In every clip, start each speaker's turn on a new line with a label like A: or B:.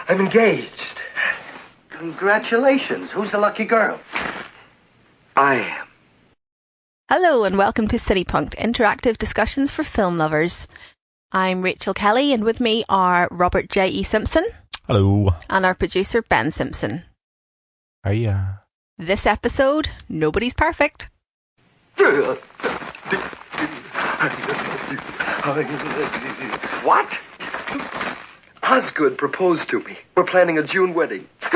A: I'm engaged.
B: Congratulations. Who's the lucky girl?
A: I am.
C: Hello and welcome to City Punked, interactive discussions for film lovers. I'm Rachael Kelly and with me are Robert J.E. Simpson.
D: Hello.
C: And our producer Ben Simpson.
D: Hiya.
C: This episode, nobody's perfect.
A: What? Osgood proposed to me. We're planning a June wedding.
B: What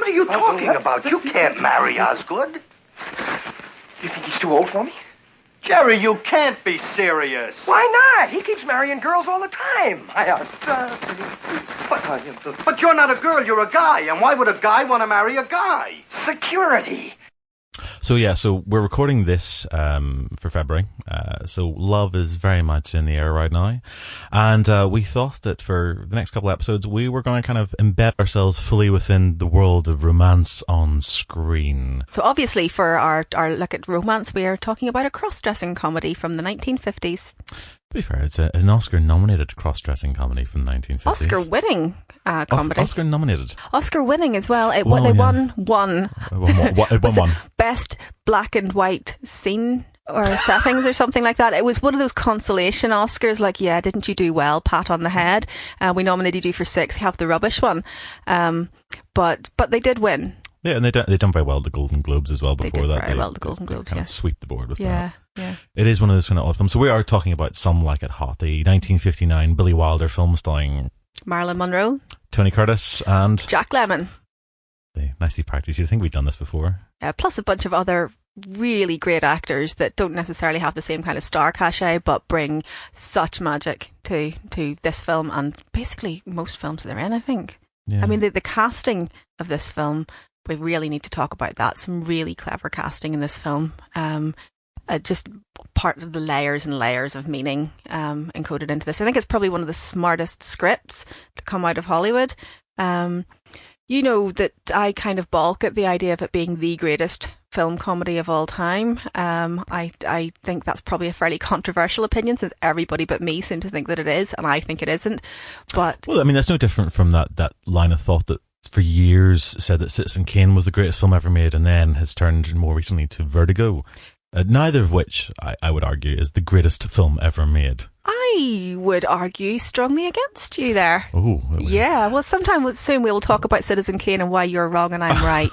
B: are you talking about? You can't marry Osgood.
A: You think he's too old for me?
B: Jerry, you can't be serious.
A: Why not? He keeps marrying girls all the time.
B: But you're not a girl, you're a guy. And why would a guy want to marry a guy?
A: Security.
D: So we're recording this for February. So love is very much in the air right now. And we thought that for the next couple of episodes, we were going to kind of embed ourselves fully within the world of romance on screen.
C: So obviously for our look at romance, we are talking about a cross-dressing comedy from the 1950s.
D: To be fair, it's an Oscar-nominated cross-dressing comedy from the 1950s.
C: Oscar-winning comedy.
D: Oscar-nominated.
C: Oscar-winning as well. They
D: yes.
C: won Best Black and White Scene or Settings or something like that. It was one of those consolation Oscars, like, yeah, didn't you do well? Pat on the head. We nominated you for 6. You have the rubbish one. But they did win.
D: Yeah, and they done very well at the Golden Globes as well before that.
C: They did very well at the Golden Globes,
D: kind of sweep the board with that.
C: Yeah.
D: It is one of those kind of odd films. So we are talking about Some Like It Hot, the 1959 Billy Wilder film starring
C: Marilyn Monroe,
D: Tony Curtis and
C: Jack Lemmon.
D: Nicely practiced. You'd think we'd done this before.
C: Plus a bunch of other really great actors that don't necessarily have the same kind of star cachet but bring such magic to this film and basically most films that they're in, I think.
D: Yeah.
C: I mean, the casting of this film, we really need to talk about that. Some really clever casting in this film. Just part of the layers and layers of meaning encoded into this. I think it's probably one of the smartest scripts to come out of Hollywood. You know that I kind of balk at the idea of it being the greatest film comedy of all time. I think that's probably a fairly controversial opinion since everybody but me seem to think that it is, and I think it isn't. But
D: well, I mean, that's no different from that line of thought that for years said that Citizen Kane was the greatest film ever made and then has turned more recently to Vertigo. Neither of which, I would argue, is the greatest film ever made.
C: I would argue strongly against you there.
D: Oh.
C: Yeah, well, soon we will talk about Citizen Kane and why you're wrong and I'm right.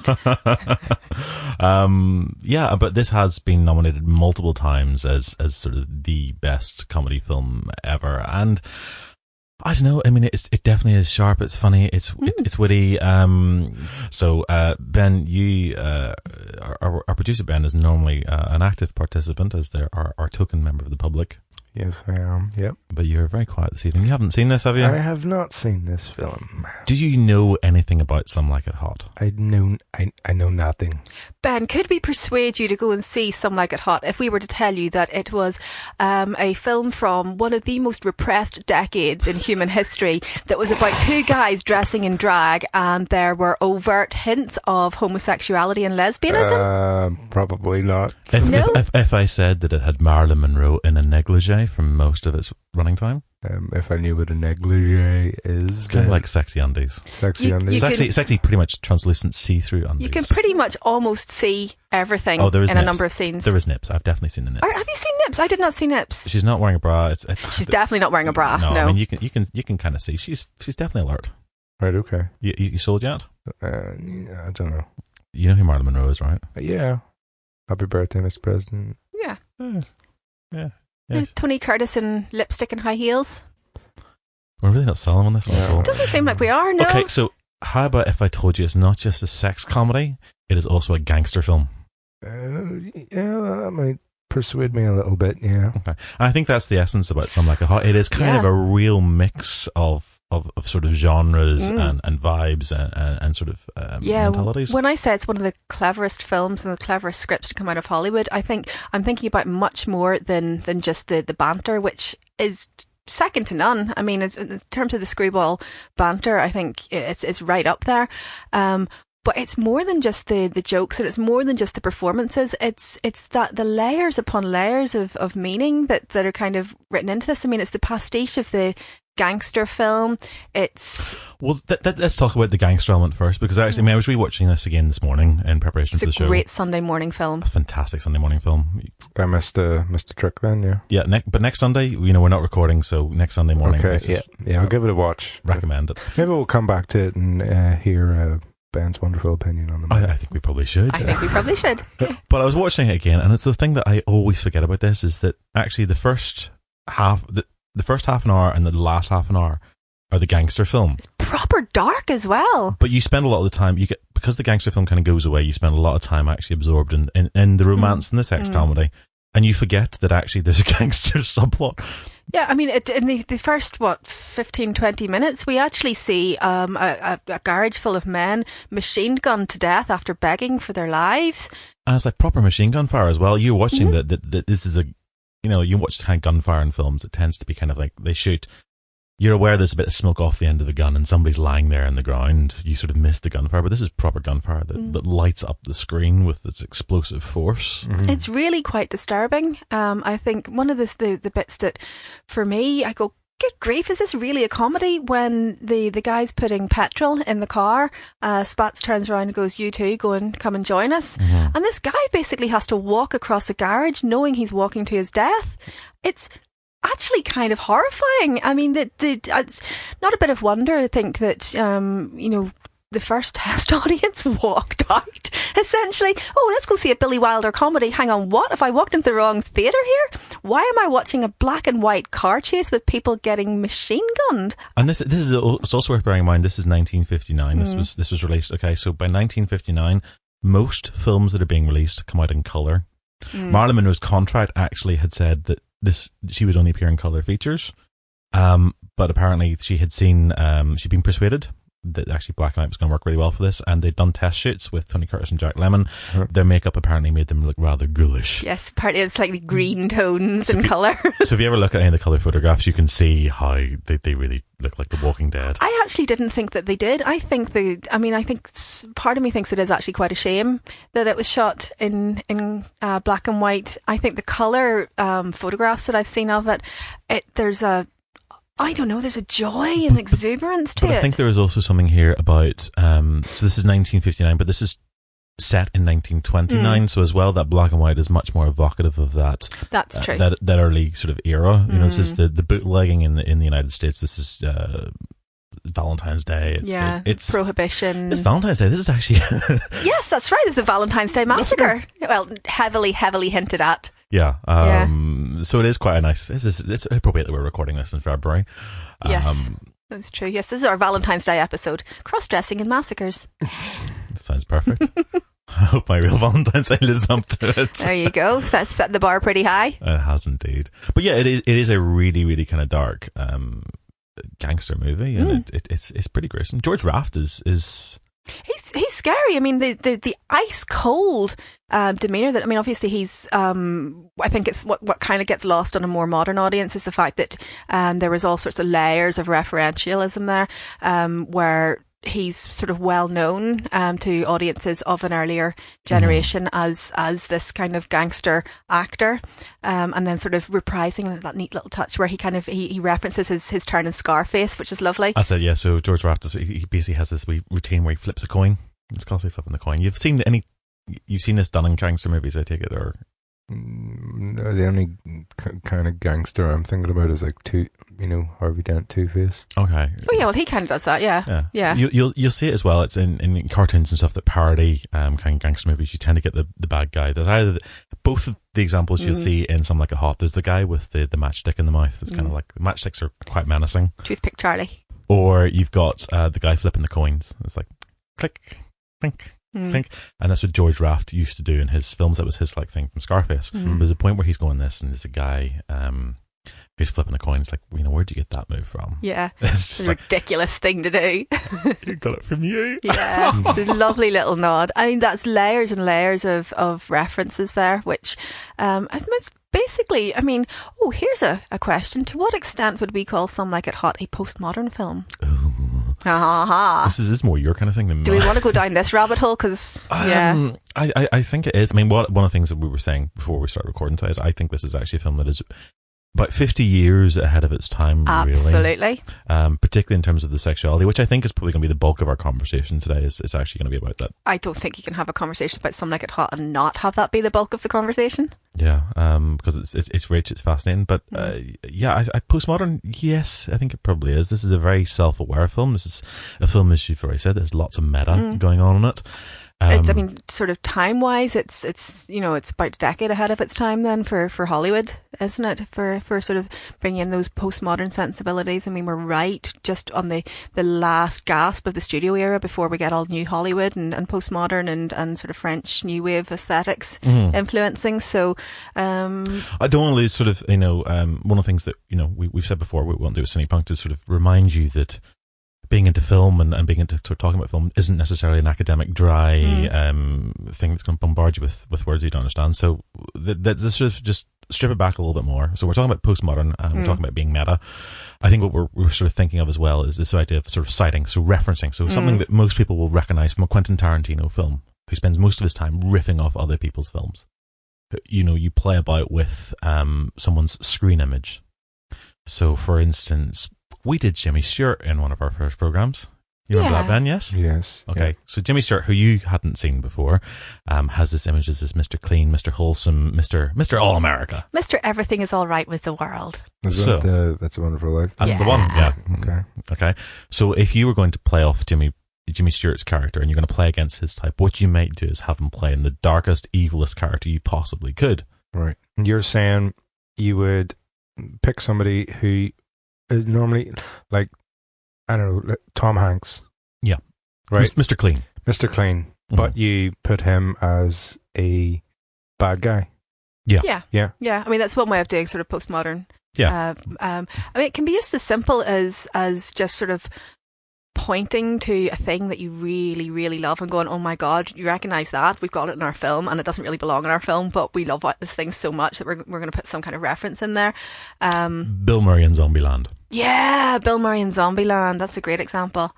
D: Yeah, but this has been nominated multiple times as sort of the best comedy film ever. And I don't know. I mean, it definitely is sharp. It's funny. It's witty. So Ben, you, our producer Ben, is normally an active participant, as they're our token member of the public.
E: Yes, I am. Yep.
D: But you're very quiet this evening. You haven't seen this, have you?
E: I have not seen this film.
D: Do you know anything about Some Like It Hot?
E: I know nothing.
C: Ben, could we persuade you to go and see Some Like It Hot if we were to tell you that it was a film from one of the most repressed decades in human history that was about 2 guys dressing in drag and there were overt hints of homosexuality and lesbianism?
E: Probably not.
D: If I said that it had Marilyn Monroe in a negligee from most of its running time?
E: If I knew what a negligee is.
D: It's kind of like sexy undies. Sexy, pretty much translucent see-through undies.
C: You can pretty much almost see everything in
D: nips.
C: a number of scenes.
D: There is nips. I've definitely seen the nips.
C: Have you seen nips? I did not see nips.
D: She's not wearing a bra.
C: She's definitely not wearing a bra. No.
D: I mean, you can kind of see. She's definitely alert.
E: Right, okay.
D: You sold yet?
E: I don't know.
D: You know who Marilyn Monroe is, right?
E: Yeah. Happy birthday, Mr. President.
C: Yeah.
D: Yeah.
C: Tony Curtis in lipstick and high heels.
D: We're really not selling on this one at all.
C: It doesn't seem like we are, no.
D: Okay, so how about if I told you it's not just a sex comedy, it is also a gangster film?
E: Yeah, that might persuade me a little bit, yeah.
D: Okay. And I think that's the essence about Some Like It Hot. It is kind of a real mix of sort of genres and vibes and sort of mentalities.
C: When I say it's one of the cleverest films and the cleverest scripts to come out of Hollywood, I'm thinking about much more than just the banter, which is second to none. I mean, in terms of the screwball banter, I think it's right up there. But it's more than just the jokes, and it's more than just the performances. It's that the layers upon layers of meaning that are kind of written into this. I mean, it's the pastiche of the gangster film. It's
D: let's talk about the gangster element first, because actually, I mean, I was rewatching this again this morning in preparation for the show.
C: It's a great Sunday morning film.
D: A fantastic Sunday morning film.
E: I missed the trick then, yeah.
D: Yeah, but next Sunday, you know, we're not recording, so next Sunday morning.
E: Okay, yeah, I'll give it a watch.
D: Recommend it.
E: Maybe we'll come back to it and hear Ben's wonderful opinion on the movie.
D: I think we probably should. But I was watching it again, and it's the thing that I always forget about this, is that actually the first half an hour and the last half an hour are the gangster film.
C: It's proper dark as well.
D: But you spend a lot of the time, because the gangster film kind of goes away, you spend a lot of time actually absorbed in the romance and the sex comedy, and you forget that actually there's a gangster subplot. Yeah,
C: I mean, in the first, 15, 20 minutes, we actually see a garage full of men machine gunned to death after begging for their lives.
D: And it's like proper machine gun fire as well. You're watching that this is you watch kind of gunfire in films, it tends to be kind of like they shoot. You're aware there's a bit of smoke off the end of the gun and somebody's lying there in the ground. You sort of miss the gunfire, but this is proper gunfire that lights up the screen with its explosive force.
C: Mm-hmm. It's really quite disturbing. I think one of the bits that, for me, I go, good grief, is this really a comedy? When the guy's putting petrol in the car, Spats turns around and goes, you two, come and join us. Mm-hmm. And this guy basically has to walk across a garage knowing he's walking to his death. It's actually kind of horrifying. I mean, it's not a bit of wonder, I think, that, the first test audience walked out, essentially. Oh, let's go see a Billy Wilder comedy. Hang on, what? Have I walked into the wrong theatre here? Why am I watching a black and white car chase with people getting machine gunned?
D: And this is it's also worth bearing in mind, this is 1959. This was released. Okay, so by 1959, most films that are being released come out in colour. Marilyn Monroe's contract actually had said that she would only appear in colour features, but apparently she'd been persuaded that actually black and white was going to work really well for this, and they'd done test shoots with Tony Curtis and Jack Lemmon. Their makeup apparently made them look rather ghoulish.
C: Yes, apparently it's slightly green tones in colour.
D: So if you ever look at any of the colour photographs, you can see how they really look like The Walking Dead.
C: I actually didn't think that they did. I think part of me thinks it is actually quite a shame that it was shot in black and white. I think the colour photographs that I've seen of it, there's a joy and exuberance to it.
D: But I think there is also something here about, so this is 1959, but this is set in 1929, so as well, that black and white is much more evocative of that.
C: That's true.
D: That early sort of era. You know, this is the bootlegging in the United States. This is Valentine's Day. It's Prohibition. It's Valentine's Day. This is actually...
C: Yes, that's right. It's the Valentine's Day Massacre. Well, heavily hinted at.
D: Yeah. So it is quite a nice... It's appropriate that we're recording this in February.
C: Yes, that's true. Yes, this is our Valentine's Day episode. Cross-dressing and massacres.
D: Sounds perfect. I hope my real Valentine's Day lives up to it.
C: There you go. That's set the bar pretty high.
D: It has indeed. But yeah, it is a really, really kind of dark gangster movie, and it's pretty gruesome. George Raft is
C: he's scary. I mean, the ice cold demeanor that, I mean, obviously he's I think it's what kind of gets lost on a more modern audience is the fact that there was all sorts of layers of referentialism there, where he's sort of well known to audiences of an earlier generation as this kind of gangster actor, and then sort of reprising that neat little touch where he references his turn in Scarface, which is lovely.
D: That's it, yeah. So George Raft he basically has this wee routine where he flips a coin. It's called flipping the coin. You've seen this done in gangster movies, I take it, or?
E: The only kind of gangster I'm thinking about is like Harvey Dent, Two-Face.
D: Okay.
C: Oh yeah, well he kind of does that, yeah.
D: You'll see it as well. It's in cartoons and stuff that parody kind of gangster movies. You tend to get the bad guy. There's either both of the examples you'll see in Some Like It Hot. There's the guy with the matchstick in the mouth. It's kind of like, the matchsticks are quite menacing.
C: Toothpick Charlie.
D: Or you've got the guy flipping the coins. It's like click, clink. And that's what George Raft used to do in his films. That was his thing from Scarface. There's a point where he's going this, and there's a guy who's flipping a coin. It's like, where'd you get that move from?
C: Yeah, it's a ridiculous thing to do.
D: You got it from you.
C: Yeah, lovely little nod. I mean, that's layers and layers of references there, which basically, I mean, here's a question. To what extent would we call Some Like It Hot a postmodern film?
D: Ooh. This is more your kind of thing than mine.
C: Do we want to go down this rabbit hole? Because
D: I think it is. I mean, one of the things that we were saying before we started recording today is I think this is actually a film that is about 50 years ahead of its time, really.
C: Absolutely.
D: Particularly in terms of the sexuality, which I think is probably going to be the bulk of our conversation today. Is actually going to be about that.
C: I don't think you can have a conversation about Some Like It Hot and not have that be the bulk of the conversation.
D: Yeah, because it's rich, it's fascinating. But yeah, I postmodern, yes, I think it probably is. This is a very self-aware film. This is a film, as you've already said, there's lots of meta going on in it.
C: It's, I mean, sort of time-wise, it's about a decade ahead of its time then for Hollywood, isn't it? For sort of bringing in those postmodern sensibilities. I mean, we're right just on the last gasp of the studio era before we get all new Hollywood and postmodern and sort of French new wave aesthetics influencing. So,
D: I don't want to lose sort of, one of the things that, we've said before, we won't do a Cine Punk to sort of remind you that being into film and being into sort of talking about film isn't necessarily an academic, dry thing that's going to bombard you with words you don't understand. So this sort of just strip it back a little bit more. So we're talking about postmodern, we're talking about being meta. I think what we're sort of thinking of as well is this idea of sort of citing, so referencing, so something that most people will recognize from a Quentin Tarantino film, who spends most of his time riffing off other people's films. You play about with someone's screen image. So, for instance, we did Jimmy Stewart in one of our first programs. You remember that, Ben? Yes?
E: Yes.
D: Okay. Yeah. So Jimmy Stewart, who you hadn't seen before, has this image as this Mr. Clean, Mr. Wholesome, Mr. All-America.
C: Mr. Everything is all right with the world.
E: That's a Wonderful Life.
D: That's the one, yeah. Okay. So if you were going to play off Jimmy Stewart's character and you're going to play against his type, what you might do is have him play in the darkest, evilest character you possibly could.
E: Right. And you're saying you would pick somebody who is normally, like, I don't know, Tom Hanks.
D: Yeah.
E: Right.
D: Mr. Clean.
E: Mr. Clean. But you put him as a bad guy.
C: Yeah. I mean, that's one way of doing sort of postmodern.
D: Yeah.
C: I mean, it can be just as simple as just sort of pointing to a thing that you really, really love and going, oh my God, you recognise that? We've got it in our film and it doesn't really belong in our film, but we love this thing so much that we're going to put some kind of reference in there.
D: Bill Murray in Zombieland.
C: Yeah, Bill Murray in Zombieland. That's a great example.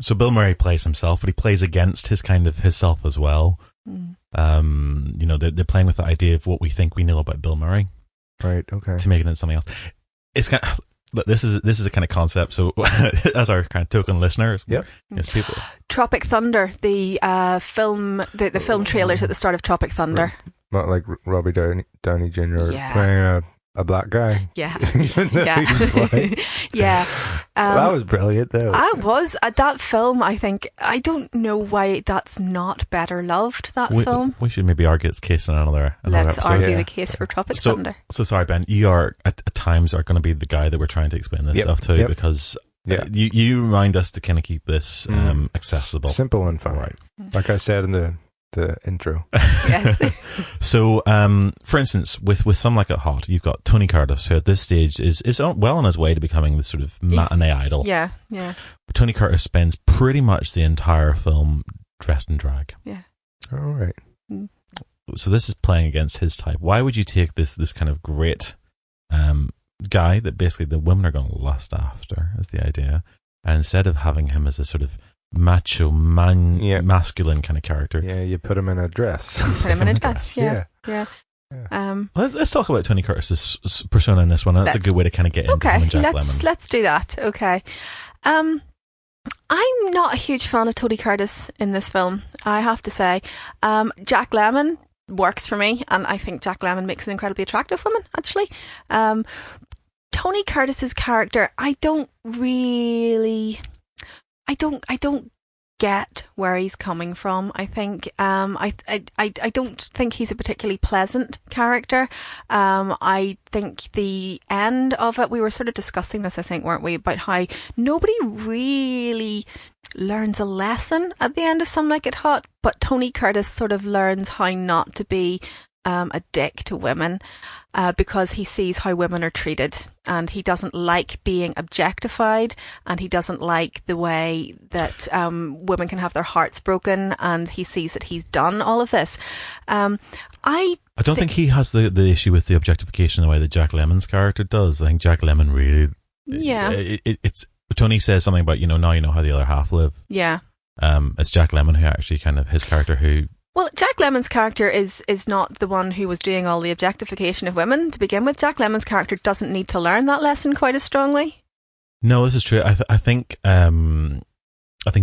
D: So Bill Murray plays himself, but he plays against his kind of his self as well. They're playing with the idea of what we think we know about Bill Murray.
E: Right, okay.
D: To make it into something else. It's kind of... Look, this is a kind of concept. So, as our kind of token listeners,
E: yes,
D: people.
C: Tropic Thunder, the film, the film trailers at the start of Tropic Thunder.
E: Not like Robbie Downey Jr. playing a black guy.
C: Yeah,
E: yeah. That was brilliant, though.
C: That film. I think I don't know why that's not better loved. Film.
D: We should maybe argue its case in another
C: Let's
D: episode.
C: argue the case for Tropic Thunder.
D: So sorry, Ben. You are at times are going to be the guy that we're trying to explain this stuff to because you remind us to kind of keep this accessible,
E: simple, and fun.
D: Right.
E: Like I said in the intro.
C: Yes.
D: So, for instance, with Some Like It Hot, you've got Tony Curtis, who at this stage is well on his way to becoming the sort of matinee idol.
C: Yeah.
D: But Tony Curtis spends pretty much the entire film dressed in drag.
C: Yeah.
E: All right.
D: So this is playing against his type. Why would you take this kind of great guy that basically the women are going to lust after, is the idea, and instead of having him as a sort of macho masculine kind of character,
E: you put him in a dress.
C: Yeah.
D: Let's talk about Tony Curtis's persona in this one. That's a good way to kind of get into him and Jack Lemmon.
C: Let's do that. Okay. I'm not a huge fan of Tony Curtis in this film, I have to say. Jack Lemmon works for me, and I think Jack Lemmon makes an incredibly attractive woman, actually. Tony Curtis's character, I don't get where he's coming from. I think I don't think he's a particularly pleasant character. I think the end of it, we were sort of discussing this, I think, weren't we, about how nobody really learns a lesson at the end of Some Like It Hot, but Tony Curtis sort of learns how not to be a dick to women because he sees how women are treated, and he doesn't like being objectified, and he doesn't like the way that women can have their hearts broken, and he sees that he's done all of this. I don't
D: think he has the issue with the objectification the way that Jack Lemmon's character does. I think Jack Lemmon really...
C: Yeah.
D: It's Tony says something about, now you know how the other half live.
C: Yeah.
D: It's Jack Lemmon who actually kind of, his character who...
C: Well, Jack Lemmon's character is not the one who was doing all the objectification of women to begin with. Jack Lemmon's character doesn't need to learn that lesson quite as strongly. No,
D: this is true. I think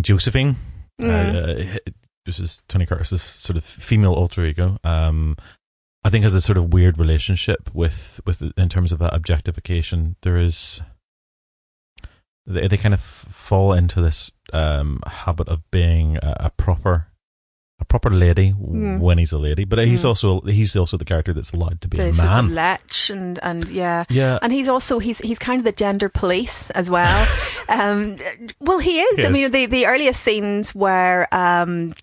D: Josephine, this is Tony Curtis's sort of female alter ego, I think has a sort of weird relationship with in terms of that objectification. There is, they kind of fall into this habit of being a proper lady when he's a lady, but he's also the character that's allowed to be a man.
C: Sort of lech and and he's kind of the gender police as well. Well, he is. I mean, the earliest scenes where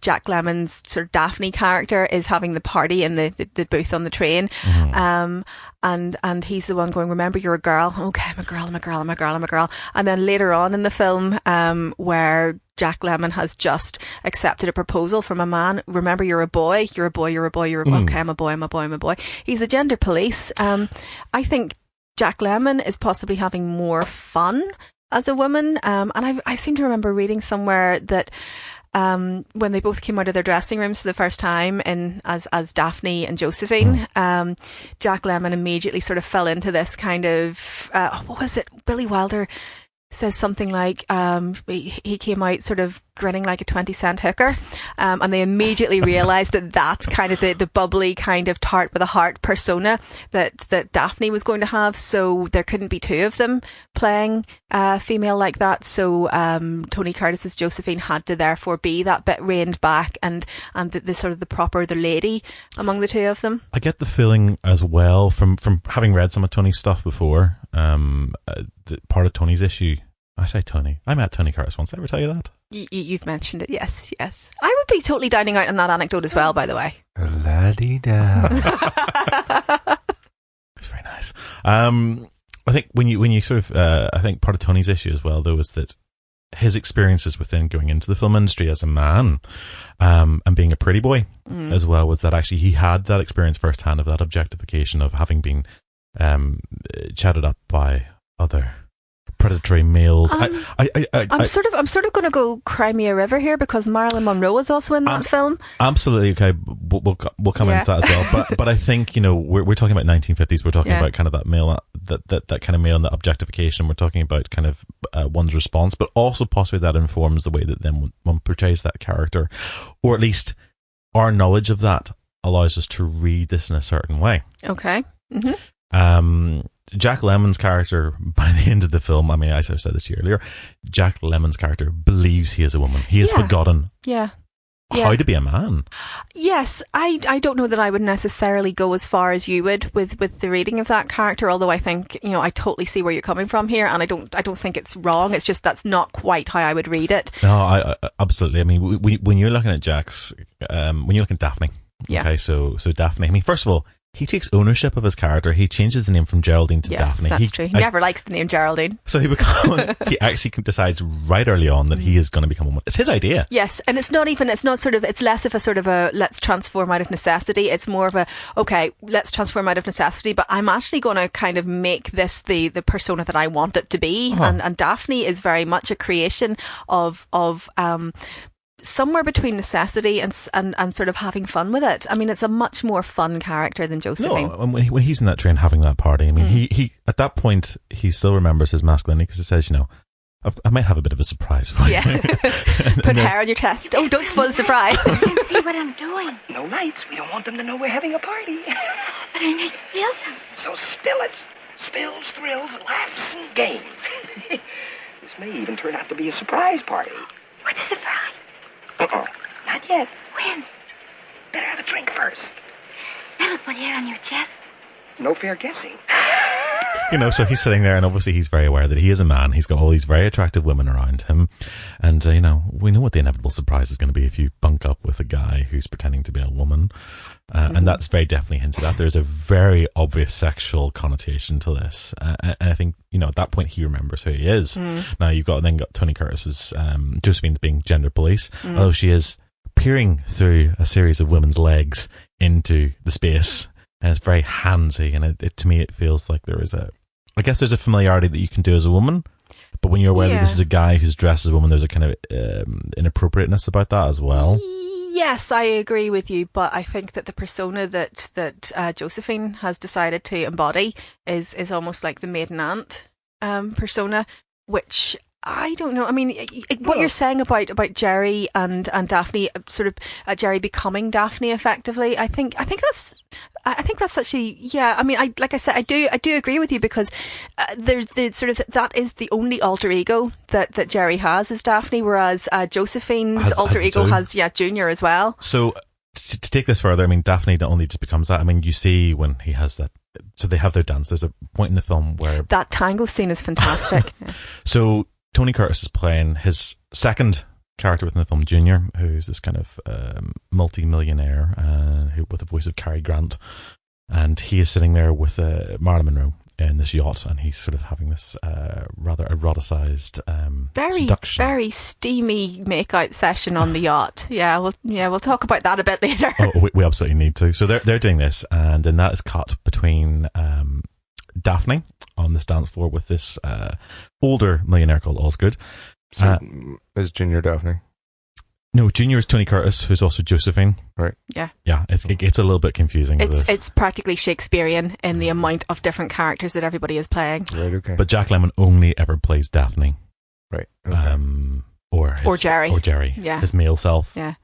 C: Jack Lemmon's sort of Daphne character is having the party in the booth on the train, and he's the one going, remember, you're a girl. Okay, I'm a girl, I'm a girl, I'm a girl, I'm a girl. And then later on in the film, where Jack Lemmon has just accepted a proposal from a man. Remember, you're a boy, you're a boy, you're a boy, you're a boy. Okay, I'm a boy, I'm a boy, I'm a boy. He's a gender police. I think Jack Lemmon is possibly having more fun as a woman. And I seem to remember reading somewhere that when they both came out of their dressing rooms for the first time as Daphne and Josephine, Jack Lemmon immediately sort of fell into this kind of, what was it? Billy Wilder says something like he came out sort of grinning like a 20-cent hooker, and they immediately realised that that's kind of the bubbly kind of tart with a heart persona that Daphne was going to have, so there couldn't be two of them playing female like that, so Tony Curtis's Josephine had to therefore be that bit reined back and the sort of the lady among the two of them.
D: I get the feeling as well from having read some of Tony's stuff before, that part of Tony's issue, I say Tony, I met Tony Curtis once. Did I ever tell you that?
C: You've mentioned it, yes. I would be totally dining out on that anecdote as well, by the way.
E: La-di-da.
D: It's very nice. I think when you sort of, I think part of Tony's issue as well, though, is that his experiences within going into the film industry as a man, and being a pretty boy as well, was that actually he had that experience firsthand of that objectification of having been chatted up by other predatory males. I'm
C: sort of going to go Cry Me a River here, because Marilyn Monroe is also in that film.
D: Absolutely, okay. We'll come into that as well. But I think, we're talking about 1950s. We're talking about kind of that male, that kind of male and that objectification. We're talking about kind of one's response, but also possibly that informs the way that then one portrays that character, or at least our knowledge of that allows us to read this in a certain way.
C: Okay.
D: Jack Lemmon's character, by the end of the film, I mean, as I said this earlier, Jack Lemmon's character believes he is a woman. He has forgotten how to be a man. Yes,
C: I don't know that I would necessarily go as far as you would with the reading of that character, although I think, I totally see where you're coming from here, and I don't think it's wrong. It's just that's not quite how I would read it.
D: No, I absolutely. I mean, when you're looking at when you're looking at Daphne, okay, so Daphne, I mean, first of all, he takes ownership of his character. He changes the name from Geraldine to Daphne.
C: Yes, that's true. He never likes the name Geraldine.
D: So he actually decides right early on that he is going to become a woman. It's his idea.
C: Yes, and it's less of a sort of a let's transform out of necessity. It's more of a, okay, let's transform out of necessity, but I'm actually going to kind of make this the persona that I want it to be. And Daphne is very much a creation of somewhere between necessity and sort of having fun with it. I mean, it's a much more fun character than Josephine.
D: No, when he's in that train having that party, I mean, he at that point, he still remembers his masculinity, because he says, I might have a bit of a surprise for you.
C: Yeah. Put hair on your chest. Oh, don't spoil the surprise.
F: I can't see what I'm doing.
B: No lights. We don't want them to know we're having a party.
F: But I might spill something.
B: So spill it. Spills, thrills, laughs, and games. This may even turn out to be a surprise party.
F: What's a surprise?
B: Uh-oh. Not yet.
F: When?
B: Better have a drink first.
F: That'll put hair on your chest.
B: No fair guessing.
D: So he's sitting there, and obviously he's very aware that he is a man. He's got all these very attractive women around him. And, we know what the inevitable surprise is going to be if you bunk up with a guy who's pretending to be a woman. And that's very definitely hinted at. There's a very obvious sexual connotation to this. And I think, at that point he remembers who he is. Now you've got Tony Curtis's Josephine being gender police, although she is peering through a series of women's legs into the space. And it's very handsy, and to me it feels like there's a familiarity that you can do as a woman, but when you're aware that this is a guy who's dressed as a woman, there's a kind of inappropriateness about that as well.
C: Yes, I agree with you, but I think that the persona that Josephine has decided to embody is almost like the maiden aunt persona, which I don't know. I mean, what you're saying about Jerry and Daphne, sort of Jerry becoming Daphne effectively, I think that's actually, yeah. I mean, like I said, I do agree with you, because there's sort of, that is the only alter ego that Jerry has, is Daphne, whereas Josephine's alter ego has Junior as well.
D: So to take this further, I mean, Daphne not only just becomes that. I mean, you see when he has that. So they have their dance. There's a point in the film where
C: that tango scene is fantastic.
D: So Tony Curtis is playing his second character within the film, Junior, who's this kind of multi-millionaire who with the voice of Cary Grant, and he is sitting there with Marilyn Monroe in this yacht, and he's sort of having this rather eroticized seduction.
C: Very steamy make-out session on the yacht. We'll talk about that a bit later.
D: Oh, we absolutely need to. So they're doing this, and then that is cut between Daphne on this dance floor with this older millionaire called Osgood.
E: So is Junior Daphne?
D: No, Junior is Tony Curtis, who's also Josephine.
E: Right.
C: Yeah.
D: Yeah, it gets a little bit confusing with this.
C: It's practically Shakespearean in the amount of different characters that everybody is playing.
E: Right, okay.
D: But Jack Lemmon only ever plays Daphne.
E: Right. Okay.
D: Or
C: Jerry.
D: Or Jerry.
C: Yeah.
D: His male self.
C: Yeah.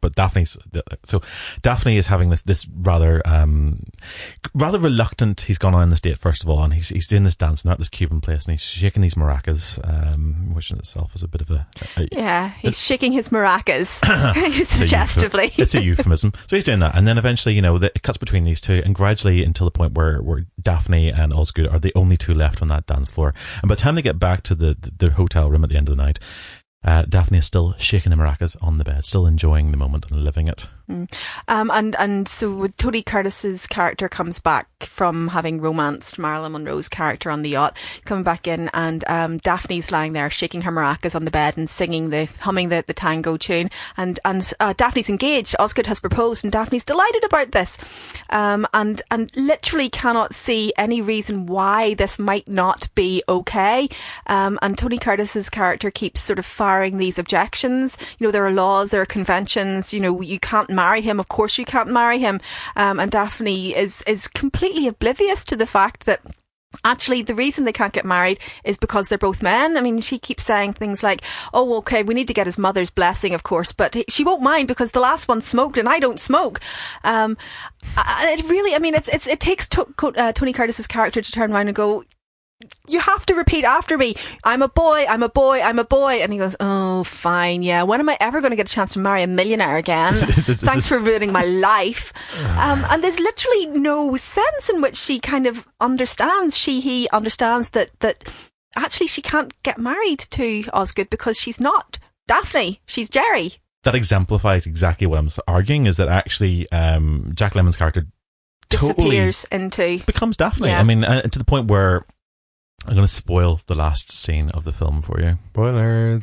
D: But Daphne is having this rather reluctant. He's gone on this date first of all, and he's doing this dance now at this Cuban place, and he's shaking these maracas, which in itself is a bit of
C: he's shaking his maracas suggestively.
D: It's a euphemism. So he's doing that, and then eventually, it cuts between these two, and gradually until the point where Daphne and Osgood are the only two left on that dance floor, and by the time they get back to the hotel room at the end of the night, Daphne is still shaking the maracas on the bed, still enjoying the moment and living it.
C: And so Tony Curtis's character comes back from having romanced Marilyn Monroe's character on the yacht, coming back in, and Daphne's lying there shaking her maracas on the bed and humming the tango tune, and Daphne's engaged. Osgood has proposed, and Daphne's delighted about this, and literally cannot see any reason why this might not be okay. And Tony Curtis's character keeps sort of firing these objections. There are laws, there are conventions. You can't marry him. Of course you can't marry him. And Daphne is completely oblivious to the fact that actually the reason they can't get married is because they're both men. I mean, she keeps saying things like, oh, okay, we need to get his mother's blessing, of course, but she won't mind because the last one smoked and I don't smoke. It takes Tony Curtis's character to turn around and go, you have to repeat after me. I'm a boy, I'm a boy, I'm a boy. And he goes, oh, fine, yeah. When am I ever going to get a chance to marry a millionaire again? Thanks for ruining my life. And there's literally no sense in which she kind of understands, he understands that actually she can't get married to Osgood because she's not Daphne, she's Jerry.
D: That exemplifies exactly what I'm arguing, is that actually Jack Lemmon's character
C: disappears into...
D: becomes Daphne.
C: Yeah.
D: I mean, to the point where I'm going to spoil the last scene of the film for you.
E: Spoilers.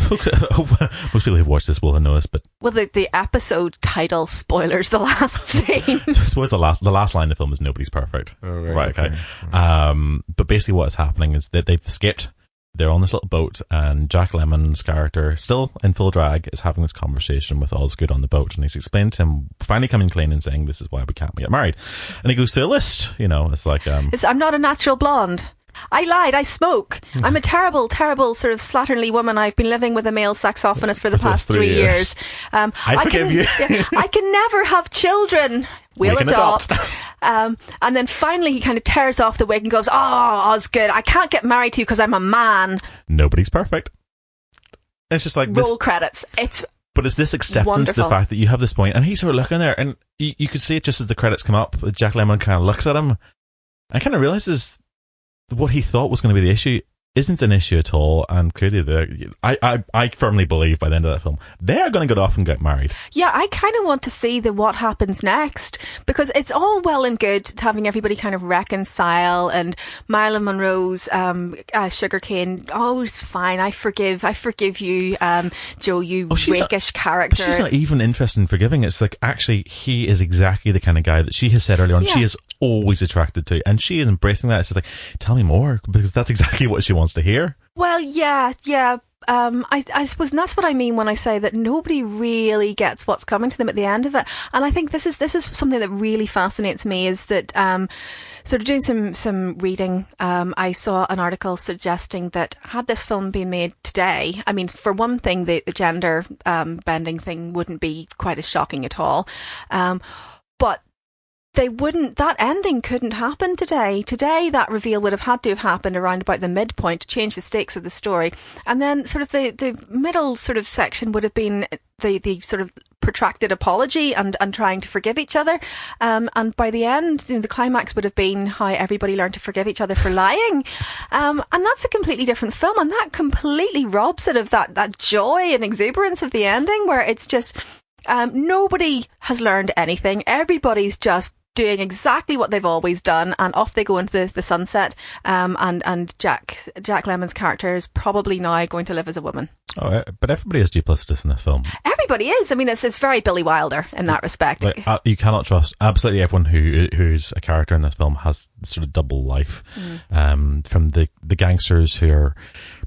D: Most people who've watched this will know this, but...
C: Well, the episode title spoilers the last scene.
D: So I suppose the last line of the film is nobody's perfect.
E: Oh,
D: right, okay. But basically what is happening is that they've escaped. They're on this little boat, and Jack Lemmon's character, still in full drag, is having this conversation with Osgood on the boat, and he's explained to him, finally coming clean and saying, this is why we can't get married. And he goes to a list, it's like...
C: I'm not a natural blonde. I lied, I smoke. I'm a terrible, terrible sort of slatternly woman. I've been living with a male saxophonist for the past 3 years.
D: I forgive you.
C: I can never have children. We'll adopt. And then finally he kind of tears off the wig and goes, oh, Osgood, I can't get married to you because I'm a man.
D: Nobody's perfect. It's just like
C: roll credits.
D: But it's this acceptance of the fact that you have this point, and he's sort of looking there, and you could see it just as the credits come up. Jack Lemmon kind of looks at him and kind of realizes what he thought was going to be the issue isn't an issue at all, and clearly I firmly believe by the end of that film they're going to go off and get married. Yeah,
C: I kind of want to see what happens next, because it's all well and good having everybody kind of reconcile, and Marilyn Monroe's sugarcane, oh, it's fine, I forgive you, Joe, you rakish character.
D: She's not even interested in forgiving. It's like, actually, he is exactly the kind of guy that she has said earlier on she is always attracted to, and she is embracing that. It's like, tell me more, because that's exactly what she wants to hear.
C: Well, yeah. I suppose that's what I mean when I say that nobody really gets what's coming to them at the end of it. And I think this is something that really fascinates me, is that sort of doing some reading, I saw an article suggesting that had this film been made today, I mean, for one thing, the gender bending thing wouldn't be quite as shocking at all, but that ending couldn't happen today. Today, that reveal would have had to have happened around about the midpoint to change the stakes of the story. And then sort of the middle sort of section would have been the sort of protracted apology and trying to forgive each other. And by the end, the climax would have been how everybody learned to forgive each other for lying. And that's a completely different film. And that completely robs it of that joy and exuberance of the ending, where it's just nobody has learned anything. Everybody's just doing exactly what they've always done, and off they go into the sunset. And Jack Lemmon's character is probably now going to live as a woman.
D: Oh, but everybody is duplicitous in this film.
C: Everybody is. I mean, it's very Billy Wilder in that respect.
D: Like, you cannot trust absolutely everyone who's a character in this film has sort of double life. From the gangsters who are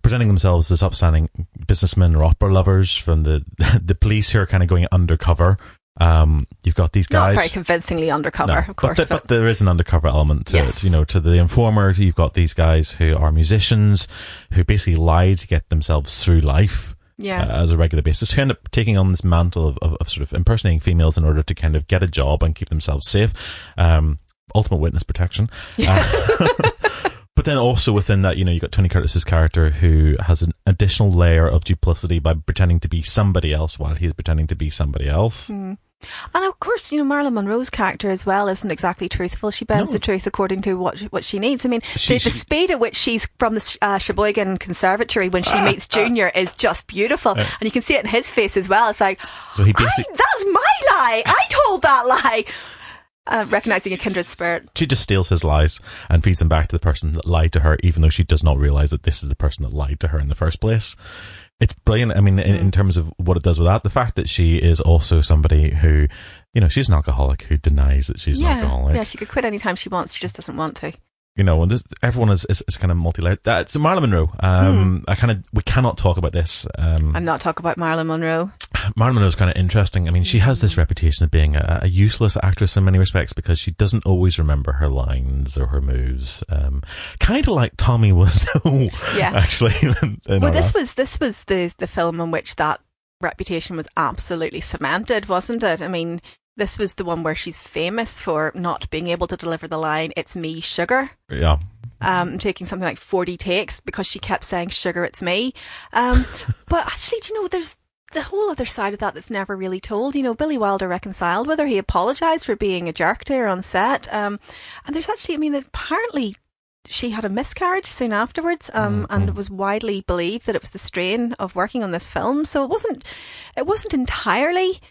D: presenting themselves as upstanding businessmen or opera lovers, from the police who are kind of going undercover. You've got these guys,
C: not very convincingly undercover, of course,
D: but there is an undercover element to
C: yes.
D: it. You know, to the informer, you've got these guys who are musicians who basically lie to get themselves through life. As a regular basis, who end up taking on this mantle of sort of impersonating females in order to kind of get a job and keep themselves safe. Ultimate witness protection. But then also within that, you know, you've got Tony Curtis's character who has an additional layer of duplicity by pretending to be somebody else while he's pretending to be somebody else.
C: And of course, you know, Marilyn Monroe's character as well isn't exactly truthful. She bends the truth according to what she needs. I mean, the speed at which she's from the Sheboygan Conservatory when she meets Junior is just beautiful. And you can see it in his face as well. It's like,
D: so he basically,
C: that's my lie. I told that lie. Recognising a kindred spirit.
D: She just steals his lies and feeds them back to the person that lied to her, even though she does not realise that this is the person that lied to her in the first place. It's brilliant. I mean, in terms of what it does with that, the fact that she is also somebody who, you know, she's an alcoholic who denies that she's an alcoholic.
C: Yeah, she could quit anytime she wants. She just doesn't want to.
D: You know, and everyone is kind of multi-layered. It's Marilyn Monroe. We cannot talk about this.
C: And not talk about Marilyn Monroe.
D: Marilyn Monroe is kind of interesting. I mean, she has this reputation of being a useless actress in many respects because she doesn't always remember her lines or her moves. Kind of like Tommy Wiseau, actually.
C: Well, this was the film in which that reputation was absolutely cemented, wasn't it? I mean, this was the one where she's famous for not being able to deliver the line, "It's me, sugar."
D: Yeah.
C: Taking something like 40 takes because she kept saying, "Sugar, it's me." But actually, do you know, there's the whole other side of that that's never really told. You know, Billy Wilder reconciled with her. He apologised for being a jerk to her on set. And there's actually, I mean, apparently she had a miscarriage soon afterwards, and it was widely believed that it was the strain of working on this film. So it wasn't entirely